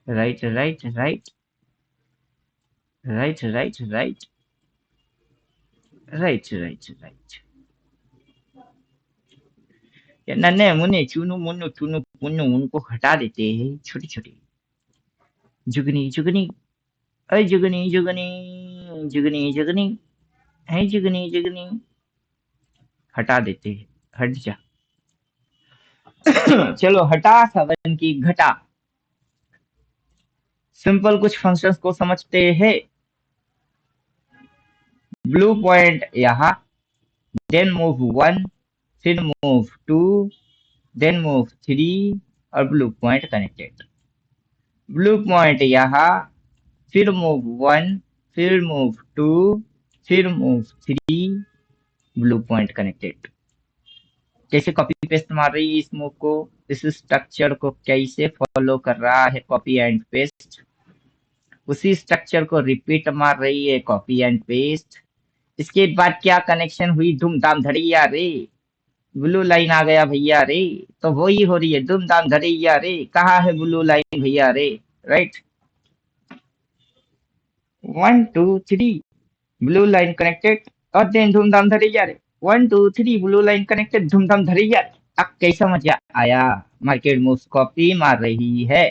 right right right right right right right right right. ये नन्हे मुन्ने चुनु मुन्नु टुनु पुन्नु उनको हटा देते हैं छोटी छोटी। जुगनी जुगनी, अरे जुगनी जुगनी, जुगनी जुगनी, है जुगनी जुगनी, हटा देते हैं। हट जा। चलो हटा सावन की घटा। सिंपल कुछ फंक्शंस को समझते हैं। ब्लू पॉइंट यहाँ, देन मूव 1, फिर मूव 2, देन मूव 3 और blue point connected. Blue point यहाँ, फिर मूव 1, फिर मूव 2, फिर मूव 3, ब्लू पॉइंट कनेक्टेड। कैसे कॉपी पेस्ट मार रही है इस मूव को, इस स्ट्रक्चर को कैसे फॉलो कर रहा है कॉपी एंड पेस्ट, उसी स्ट्रक्चर को रिपीट मार रही है कॉपी एंड पेस्ट। इसके बाद क्या कनेक्शन हुई, धूमधाम धड़ैया रे, ब्लू लाइन आ गया भैया रे, तो वही हो रही है धूमधाम धड़ैया रे। कहाँ है ब्लू लाइन भैया रे, राइट। 1 2 3 ब्लू लाइन कनेक्टेड और देन धूमधाम धड़ैया रे। 1 2 3 ब्लू लाइन कनेक्टेड, धूमधाम धड़ैया। अब कैसा मजा आया, मार्केट मूव्स कॉपी मार रही है।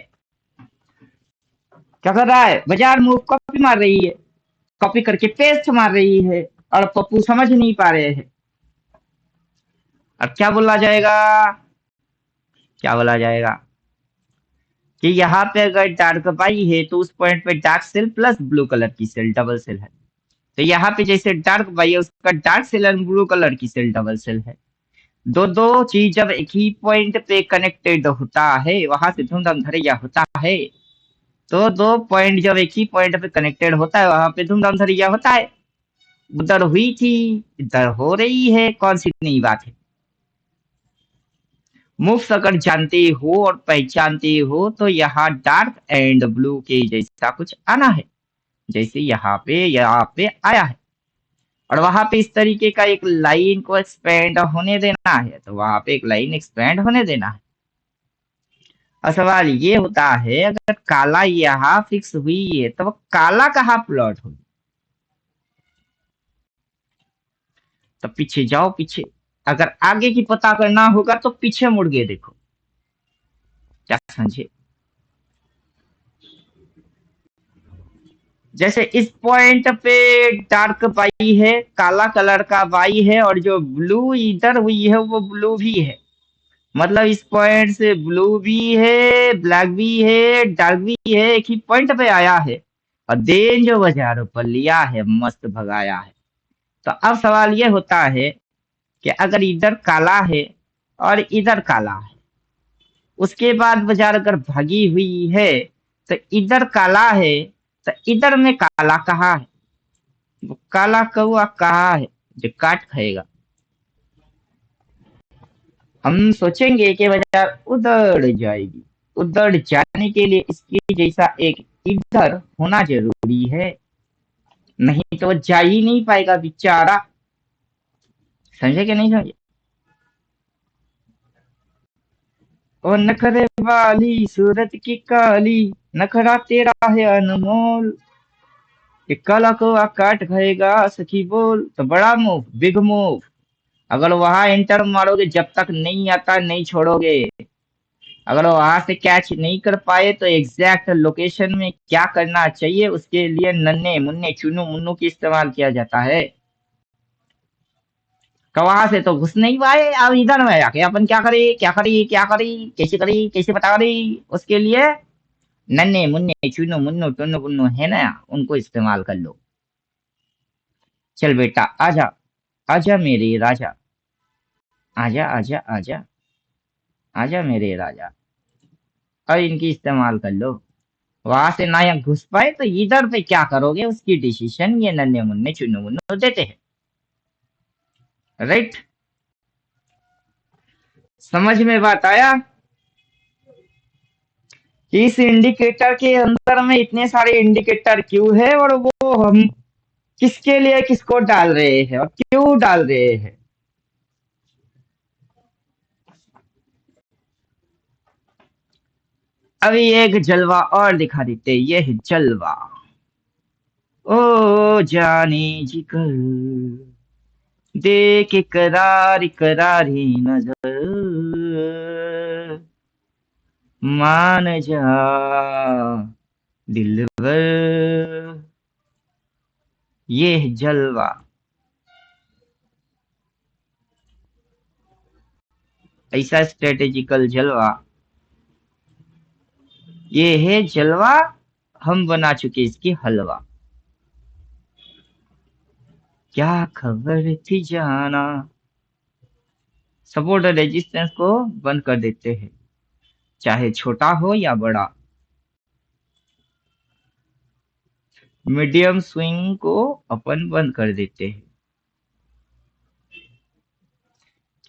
क्या कर रहा है, बाजार मूव कॉपी मार रही है, कॉपी करके पेस्ट मार रही है, और पप्पू समझ नहीं पा रहे हैं। अब क्या बोला जाएगा, क्या बोला जाएगा कि यहाँ पे अगर डार्क बाई है तो उस पॉइंट पे dark sell plus blue colour की सेल डबल सेल है। तो यहाँ पे जैसे डार्क बाई है उसका डार्क सेल और ब्लू कलर की सेल डबल सेल है। दो दो चीज जब एक ही पॉइंट पे कनेक्टेड होता है, वहां से धूमधाम धड़ैया होता है। तो दो पॉइंट जब एक ही पॉइंट पे कनेक्टेड होता है, वहां पे धूमधाम धड़ैया होता है। उधर हुई थी, इधर हो रही है, कौन सी नई बात है। मूव्स अगर जानते हो और पहचानते हो तो यहाँ डार्क एंड ब्लू के जैसा कुछ आना है, जैसे यहाँ पे आया है। और वहां पे इस तरीके का एक लाइन को एक्सपेंड होने देना है, तो वहां पे एक लाइन एक्सपेंड होने देना है। और सवाल ये होता है, अगर काला यहाँ फिक्स हुई है तो काला कहाँ प्लॉट होगी। तो पीछे जाओ, पीछे अगर आगे की पता करना होगा तो पीछे मुड़ के देखो। क्या समझे, जैसे इस पॉइंट पे डार्क बाई है, काला कलर का बाई है, और जो ब्लू इधर हुई है वो ब्लू भी है। मतलब इस पॉइंट से ब्लू भी है, ब्लैक भी है, डार्क भी है, एक ही पॉइंट पे आया है। और देन जो बाजारों पर लिया है, मस्त भगाया है। तो अब सवाल ये होता है कि अगर इधर काला है और इधर काला है, उसके बाद बाजार अगर भागी हुई है, तो इधर काला है तो इधर में काला कहाँ है, वो काला कौआ कहाँ है जो काट खाएगा। हम सोचेंगे कि बाजार उधर जाएगी, उधर जाने के लिए इसके जैसा एक इधर होना जरूरी है, नहीं तो वो जा ही नहीं पाएगा बेचारा। समझे कि नहीं समझे। ओ नखरे वाली सूरत की काली, नखरा तेरा है अनमोल, कि काला कौआ काट खाएगा सखी बोल। तो बड़ा मूव, बिग मूव, अगर वहां एंटर मारोगे जब तक नहीं आता नहीं छोड़ोगे। अगर वहां से कैच नहीं कर पाए तो एग्जैक्ट लोकेशन में क्या करना चाहिए, उसके लिए नन्हे मुन्ने चुनु मुन्नू की इस्तेमाल किया जाता है। तो वहां से तो घुस नहीं पाए, अब इधर में आके अपन क्या करी, क्या करी, क्या करी, कैसे करी, कैसे बता करी, उसके लिए नन्हे मुन्ने चुनु मुन्नू टुन्नु पुन्नु है ना, उनको इस्तेमाल कर लो। चल बेटा आजा, आजा मेरे राजा, आजा आजा आजा, आजा मेरे राजा। और इनकी इस्तेमाल कर लो। वहां से ना या घुस पाए तो इधर पे क्या करोगे, उसकी डिसीजन ये नन्हे मुन्ने चुन्नु मुन्नू देते हैं, राइट। समझ में बात आया कि इस इंडिकेटर के अंदर में इतने सारे इंडिकेटर क्यों है और वो हम किसके लिए किसको डाल रहे हैं और क्यों डाल रहे हैं। अभी एक जलवा और दिखा देते, ये है जलवा। ओ जाने जिगर देख करारी करारी नजर मान जा दिलबर, ये है जलवा। ऐसा स्ट्रेटेजिकल जलवा, ये है जलवा, हम बना चुके इसकी हलवा। क्या खबर थी जाना, सपोर्ट और रेजिस्टेंस को बंद कर देते हैं, चाहे छोटा हो या बड़ा। मीडियम स्विंग को अपन बंद कर देते हैं।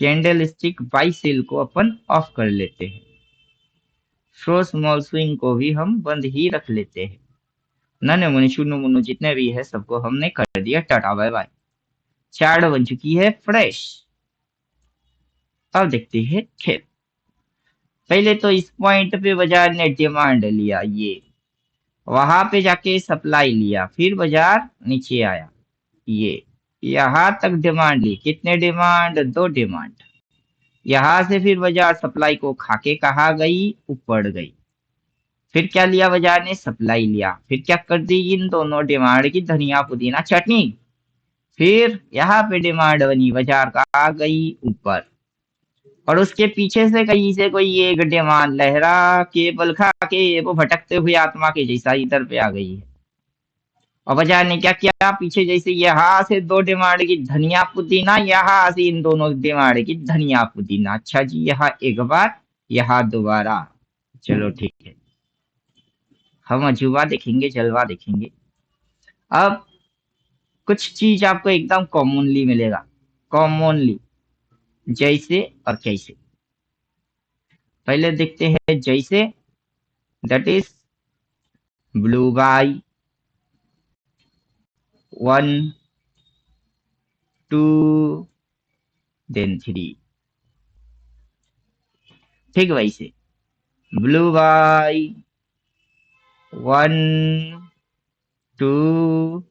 कैंडल स्टिक बाई सेल को अपन ऑफ कर लेते हैं। थ्रो स्मॉल स्विंग को भी हम बंद ही रख लेते हैं। नन्हे मुन्ने चुन्नू मुन्नू जितने भी है सबको हमने कर दिया टाटा बाय बाय। चार्ट बन चुकी है फ्रेश। अब देखते हैं खेल। पहले तो इस पॉइंट पे बाजार ने डिमांड लिया, ये वहां पे जाके सप्लाई लिया, फिर बाजार नीचे आया, ये यहां तक डिमांड ली। कितने डिमांड? 2 डिमांड। यहां से फिर बाजार सप्लाई को खाके कहा गई, ऊपर गई। फिर क्या लिया बाजार ने? सप्लाई लिया। फिर क्या कर दी? इन दोनों डिमांड की धनिया पुदीना चटनी। फिर यहाँ पे डिमांड बनी, बाजार का आ गई ऊपर। और उसके पीछे से कहीं से कोई एक डिमांड लहरा के बल खा के वो भटकते हुए आत्मा के जैसा इधर पे आ गई है। और बाजार ने क्या किया? पीछे जैसे यहाँ से 2 डिमांड की धनिया पुदीना, यहाँ से इन दोनों डिमांड की धनिया पुदीना। अच्छा जी, यहाँ एक बार, यहाँ दोबारा। चलो ठीक है, हम अजूबा देखेंगे, जलवा देखेंगे। अब कुछ चीज आपको एकदम कॉमनली मिलेगा, कॉमनली। जैसे और कैसे। पहले देखते हैं जैसे, that is blue buy 1 2 then 3। ठीक वैसे ब्लू बाई 1 2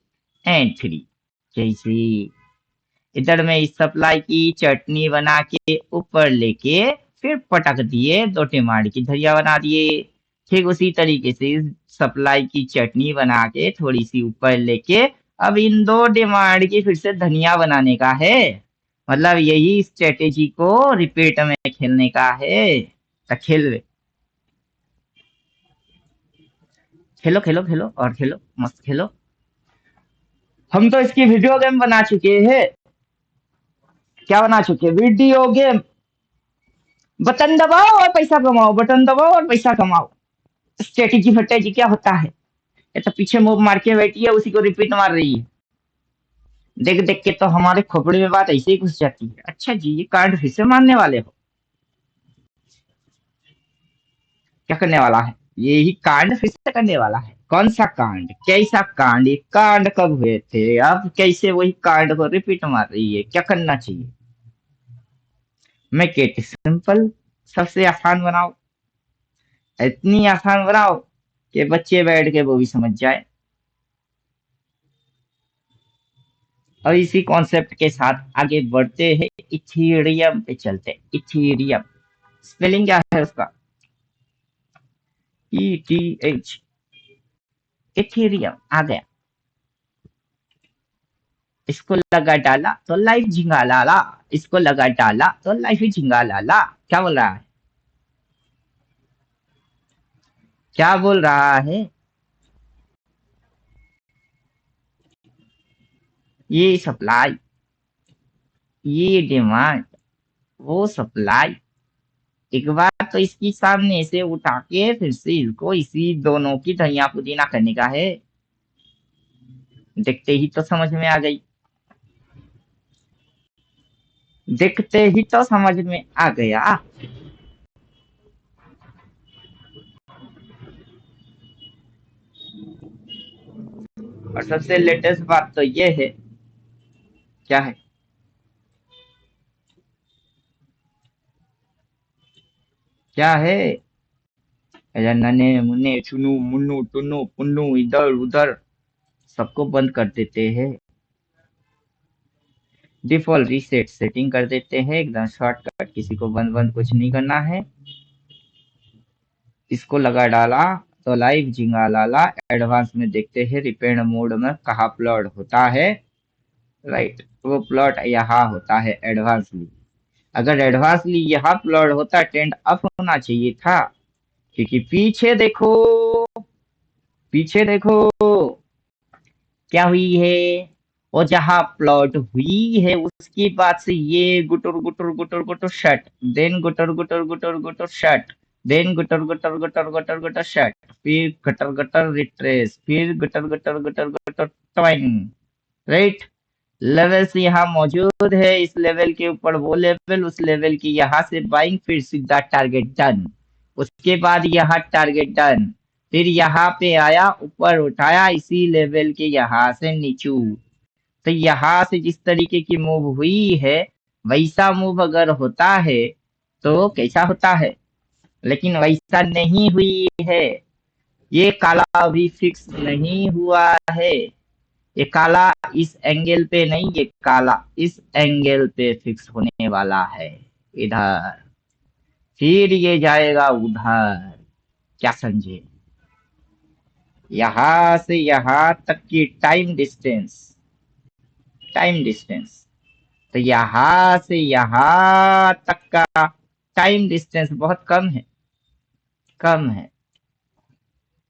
एंड 3। जैसे इधर में इस सप्लाई की चटनी बना के ऊपर लेके फिर पटक दिए, 2 डिमांड की धरिया बना दिए। ठीक उसी तरीके से इस सप्लाई की चटनी बना के थोड़ी सी ऊपर लेके अब इन 2 डिमांड की फिर से धनिया बनाने का है। मतलब यही स्ट्रेटेजी को रिपीट में खेलने का है। तो खेल, खेलो खेलो खेलो और खेलो, मस्त खेलो। हम तो इसकी वीडियो गेम बना चुके हैं। क्या बना चुके? Video game. बटन दबाओ और पैसा कमाओ, बटन दबाओ और पैसा कमाओ। स्ट्रेटेजी फटेजी क्या होता है? ये तो पीछे मूव मार के बैठी है, उसी को रिपीट मार रही है। देख देख के तो हमारे खोपड़े में बात ऐसे ही घुस जाती है। अच्छा जी, ये कार्ड फिर से मारने वाले हो? क्या करने वाला है? ये ही कांड फिर से करने वाला है? कौन सा कांड? कैसा कांड? ये कांड कब हुए थे? अब कैसे वही कांड को रिपीट मार रही है? क्या करना चाहिए? मैं इट सिंपल, सबसे आसान बनाओ। इतनी आसान बनाओ कि बच्चे बैठ के वो भी समझ जाए। और इसी कॉन्सेप्ट के साथ आगे बढ़ते हैं, इथीरियम पे चलते। इथीरियम स्पेलिंग क्या है उसका? ETH। इथीरियम आ गया। इसको लगा डाला तो लाइफ झिंगा लाला, इसको लगा डाला तो लाइफ ही झिंगा लाला। क्या बोल रहा है? क्या बोल रहा है? ये सप्लाई, ये डिमांड, वो सप्लाई। एक बार तो इसकी सामने से उठा के फिर से इसको इसी दोनों की धनिया पुदीना करने का है। देखते ही तो समझ में आ गई। देखते ही तो समझ में आ गया। और सबसे लेटेस्ट बात तो ये है, क्या है, क्या है, अरे नन्हे मुन्ने चुन्नू मुन्नू टुन्नू पुन्नू इधर उधर सबको बंद कर देते हैं। डिफॉल्ट रीसेट सेटिंग कर देते हैं एकदम शॉर्टकट, किसी को बंद बंद कुछ नहीं करना है। इसको लगा डाला तो लाइव झिंगा लाला। एडवांस में देखते हैं रिपेयर मोड में कहाँ प्लॉट होता है। राइट, वो प्लॉट यहाँ होता है एडवांसली। अगर एडवांसली यहाँ प्लॉट होता टेंट अप होना चाहिए था, क्योंकि पीछे देखो, पीछे देखो क्या हुई है। और जहां प्लॉट हुई है उसके बाद से ये गुटर गुटर गुटर गुटर शट, देन गुटर गुटर गुटर गुटर शट, देन गुटर गुटर गुटर गुटर गुटर शट, फिर गटर गटर रिट्रेस, फिर गुटर गुटर गुटर गुटर ट्वाइंग। राइट, लेवल्स यहाँ मौजूद है, इस लेवल के ऊपर वो लेवल, उस लेवल की यहाँ से बाइंग, फिर सीधा टारगेट डन। उसके बाद यहाँ टारगेट डन, फिर यहाँ पे आया ऊपर उठाया इसी लेवल के यहाँ से नीचू। तो यहाँ से जिस तरीके की मूव हुई है वैसा मूव अगर होता है तो कैसा होता है, लेकिन वैसा नहीं हुई है। ये काला अभी फिक्स नहीं हुआ है, ये काला इस एंगल पे नहीं, ये काला इस एंगल पे फिक्स होने वाला है इधर, फिर ये जाएगा उधर। क्या समझे, यहां से यहां तक की टाइम डिस्टेंस, टाइम डिस्टेंस, तो यहां से यहां तक का टाइम डिस्टेंस बहुत कम है, कम है।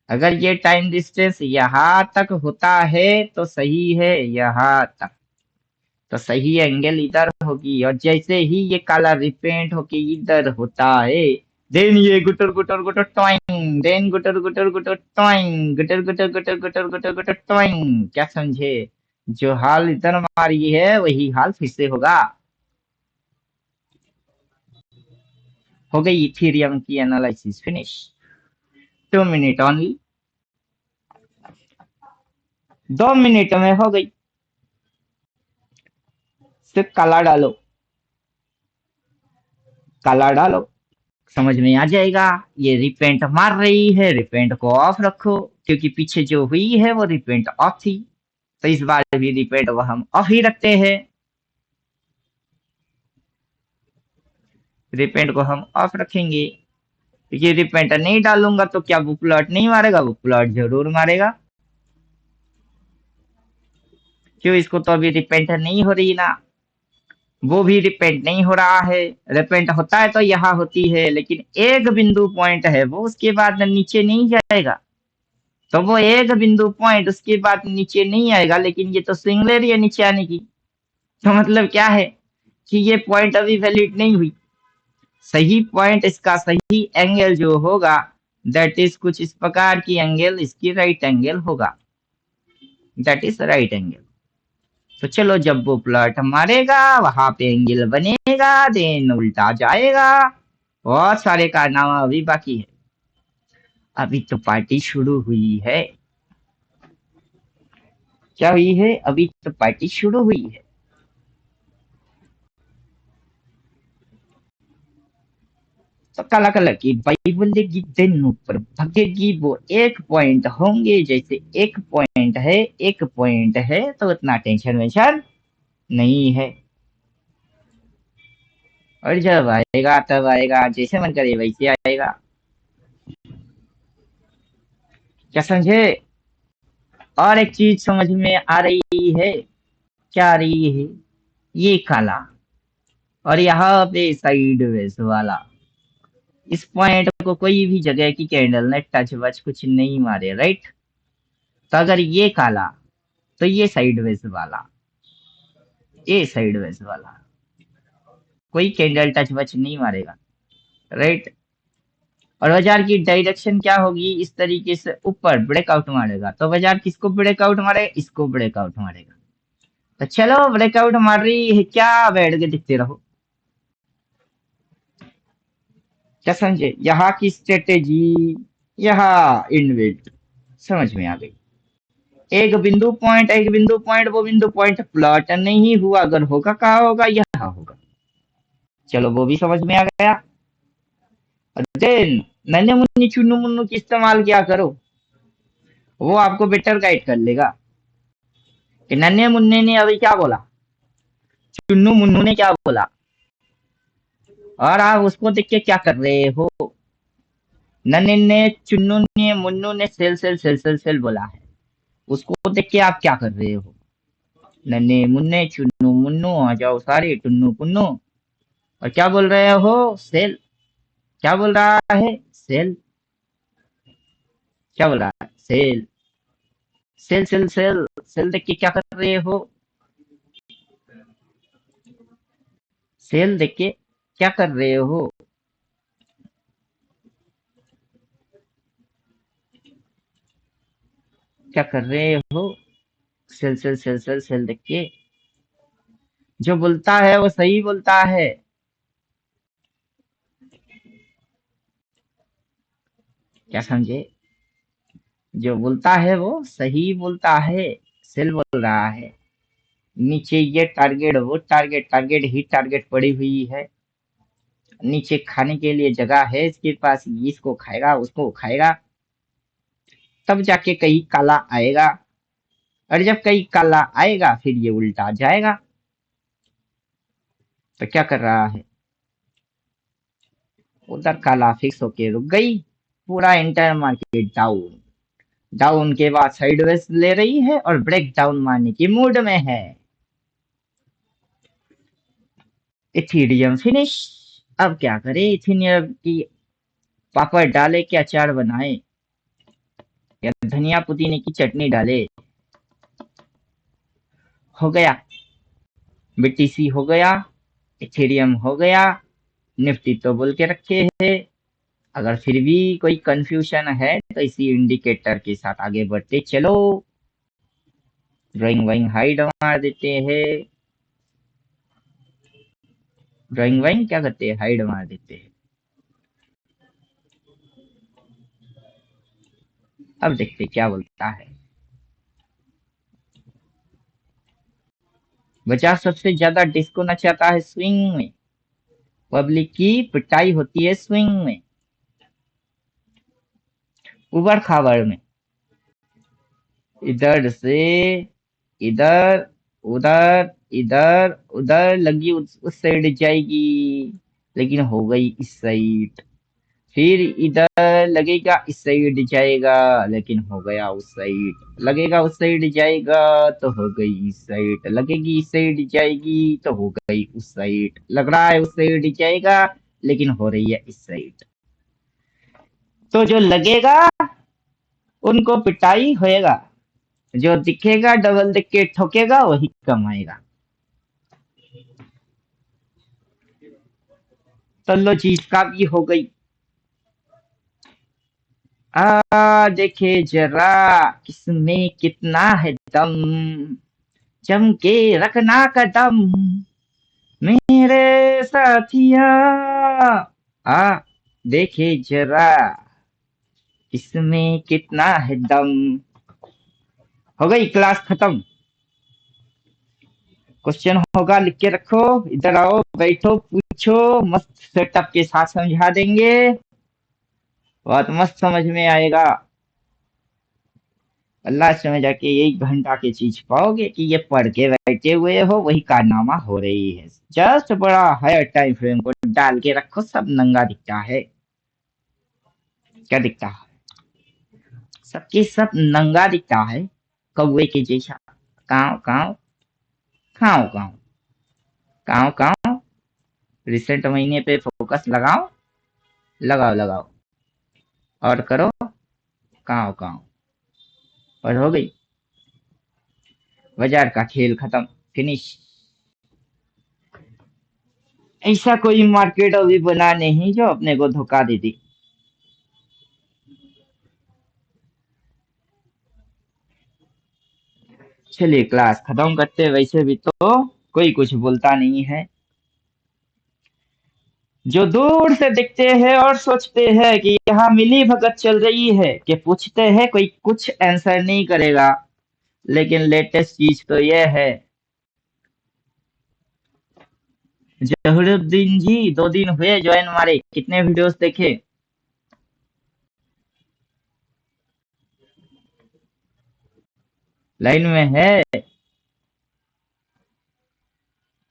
अगर ये टाइम डिस्टेंस यहां तक होता है तो सही है, यहां तक तो सही एंगल इधर होगी। और जैसे ही ये काला रिपेंट होके इधर होता है, देन ये गुटर गुटर गुटर टॉइंग, देन गुटर गुटर गुटर टॉइंग, गुटर गुटर गुटर गुटर गुटर गुटर टॉइंग। क्या समझे, जो हाल इधर मारी है वही हाल फिर से होगा। हो गई इथेरियम की analysis finish, 2 minute only, 2 minute में हो गई। सिर्फ काला डालो, काला डालो, समझ में आ जाएगा। ये रिपेंट मार रही है, रिपेंट को ऑफ रखो, क्योंकि पीछे जो हुई है वो रिपेंट ऑफ थी, तो इस बार भी रिपेंट वो हम ऑफ ही रखते हैं, रिपेंट को हम ऑफ रखेंगे। ये रिपेंट नहीं डालूंगा तो क्या वो प्लॉट नहीं मारेगा, वो प्लॉट जरूर मारेगा। क्यों, इसको तो अभी रिपेंट नहीं हो रही ना, वो भी रिपेंट नहीं हो रहा है। रिपेंट होता है तो यहाँ होती है, लेकिन एक बिंदु पॉइंट है वो, उसके बाद नीचे नहीं जाएगा। तो वो एक बिंदु पॉइंट उसके बाद नीचे नहीं आएगा, लेकिन ये तो स्विंग ले रही है नीचे आने की। तो मतलब क्या है कि ये पॉइंट अभी वैलिड नहीं हुई। सही पॉइंट, इसका सही एंगल जो होगा दैट इज कुछ इस प्रकार की एंगल, इसकी राइट एंगल होगा, दैट इज राइट एंगल। तो चलो, जब वो प्लॉट मारेगा वहां पे एंगल बनेगा, देन उल्टा जाएगा। बहुत सारे कारनामा अभी बाकी है, अभी तो पार्टी शुरू हुई है। क्या हुई है, अभी तो पार्टी शुरू हुई है। तो काला कलर की बाइबल की दिन ऊपर भगेगी, वो एक पॉइंट होंगे, जैसे एक पॉइंट है, एक पॉइंट है तो उतना टेंशन वेंशन नहीं है। और जब आएगा तब आएगा, जैसे मन करे वैसे आएगा। क्या समझे, और एक चीज समझ में आ रही है, क्या आ रही है, ये काला और यहाँ पे साइड वेज वाला, इस पॉइंट को कोई भी जगह की कैंडल ने टच वच कुछ नहीं मारे, राइट। तो अगर ये काला तो ये साइडवेज वाला, ये साइडवेज वाला कोई कैंडल टच वच नहीं मारेगा, राइट। और बाजार की डायरेक्शन क्या होगी, इस तरीके से ऊपर ब्रेकआउट मारेगा। तो बाजार किसको ब्रेकआउट मारेगा, इसको ब्रेकआउट मारेगा। तो चलो, ब्रेकआउट मार रही है क्या, बैठ के दिखते रहो। क्या समझे? यहाँ की स्ट्रेटेजी, यहाँ इनबिल्ट, समझ में आ गई। एक बिंदु पॉइंट, वो बिंदु पॉइंट प्लॉट नहीं हुआ, अगर होगा कहाँ होगा? यहाँ होगा। चलो वो भी समझ में आ गया। देन नन्हे मुन्नी चुन्नू मुन्नू की इस्तेमाल क्या करो, वो आपको बेटर गाइड कर लेगा कि नन्हे मुन्ने ने अभी क्या बोला, चुन्नू मुन्नू ने क्या बोला, और आप उसको देख के क्या कर रहे हो। नन्हे ने, चुन्नू ने, मुन्नू ने sell sell sell sell sell बोला है, उसको देख के आप क्या कर रहे हो? नन्हे मुन्ने चुन्नू मुन्नू आ जाओ सारे टुन्नू पुन्नू, और क्या बोल रहे हो? सेल। क्या बोल रहा है? सेल। क्या बोल रहा है? Sell. Sell sell sell sell देख के क्या कर रहे हो? सेल देख के क्या कर रहे हो? क्या कर रहे हो? Sell sell sell sell sell देख के। जो बोलता है वो सही बोलता है। क्या समझे? जो बोलता है वो सही बोलता है। सेल बोल रहा है। नीचे ये टारगेट, वो टारगेट, टारगेट ही टारगेट पड़ी हुई है। नीचे खाने के लिए जगह है इसके पास, इसको खाएगा उसको खाएगा, तब जाके कहीं काला आएगा। और जब कहीं काला आएगा फिर ये उल्टा जाएगा। तो क्या कर रहा है? उधर काला फिक्स होके रुक गई, पूरा इंटर मार्केट डाउन। डाउन के बाद साइडवेज ले रही है और ब्रेक डाउन मारने की मूड में है। Ethereum finish. अब क्या करे? इथीरियम की पापड़ डाले के अचार बनाए, या धनिया पुदीने की चटनी डाले। हो गया। बीटीसी हो गया, इथेरियम हो गया, निफ्टी तो बोल के रखे है। अगर फिर भी कोई कंफ्यूजन है तो इसी इंडिकेटर के साथ आगे बढ़ते चलो। ड्राइंग वाइंग हाइड मार देते हैं। ड्राइंग वाइंग क्या करते हैं? हाइड मार देते हैं। अब देखते क्या बोलता है। बाजार सबसे ज्यादा डिस्को नचाता है स्विंग में। पब्लिक की पिटाई होती है स्विंग में, उबड़ खाबड़ में। इधर से इधर, उधर, इधर उधर लगी, उस साइड जाएगी, लेकिन हो गई इस साइड। फिर इधर लगेगा, इस साइड जाएगा, लेकिन हो गया उस साइड। लगेगा उस साइड जाएगा तो हो गई इस साइड। लगेगी इस साइड जाएगी तो हो गई उस साइड। लग रहा है उस साइड जाएगा, लेकिन हो रही है इस साइड। तो जो लगेगा उनको पिटाई होएगा, जो दिखेगा डबल दिख के ठोकेगा वही कमाएगा। तो लो जी, इसका भी हो गई। देखे जरा किसमें कितना है दम, जम के रखना कदम मेरे साथिया। आ देखे जरा किसमें कितना है दम। हो गई क्लास खत्म। क्वेश्चन होगा लिख के रखो, इधर आओ बैठो पूछो, मस्त सेटअप के साथ समझा देंगे, बहुत मस्त समझ में आएगा। लास्ट में जाके यही घंटा की चीज पाओगे कि ये पढ़ के बैठे हुए हो वही कारनामा हो रही है। जस्ट बड़ा हायर टाइम फ्रेम को डाल के रखो, सब नंगा दिखता है। क्या दिखता है? सबके सब नंगा दिखता है, कौवे के जैसा। काव काव, खाओ काव, काव काव। रिसेंट महीने पे फोकस लगाओ, लगाओ लगाओ, और करो काव काव। और हो गई, बाजार का खेल खत्म, फिनिश। ऐसा कोई मार्केट अभी बना नहीं जो अपने को धोखा दे दी। चलिए क्लास खत्म करते हैं। वैसे भी तो कोई कुछ बोलता नहीं है। जो दूर से दिखते हैं और सोचते हैं कि यहाँ मिली भगत चल रही है, कि पूछते हैं कोई कुछ आंसर नहीं करेगा, लेकिन लेटेस्ट चीज तो यह है। जहरुद्दीन जी 2 दिन हुए ज्वाइन मारे, कितने वीडियोस देखे? लाइन में है?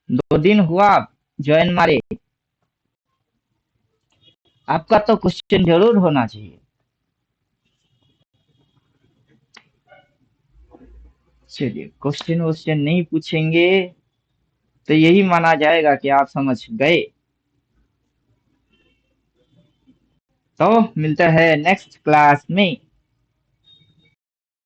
2 दिन हुआ ज्वाइन मारे। आपका तो क्वेश्चन जरूर होना चाहिए। चलिए, क्वेश्चन नहीं पूछेंगे तो यही माना जाएगा कि आप समझ गए। तो मिलता है नेक्स्ट क्लास में।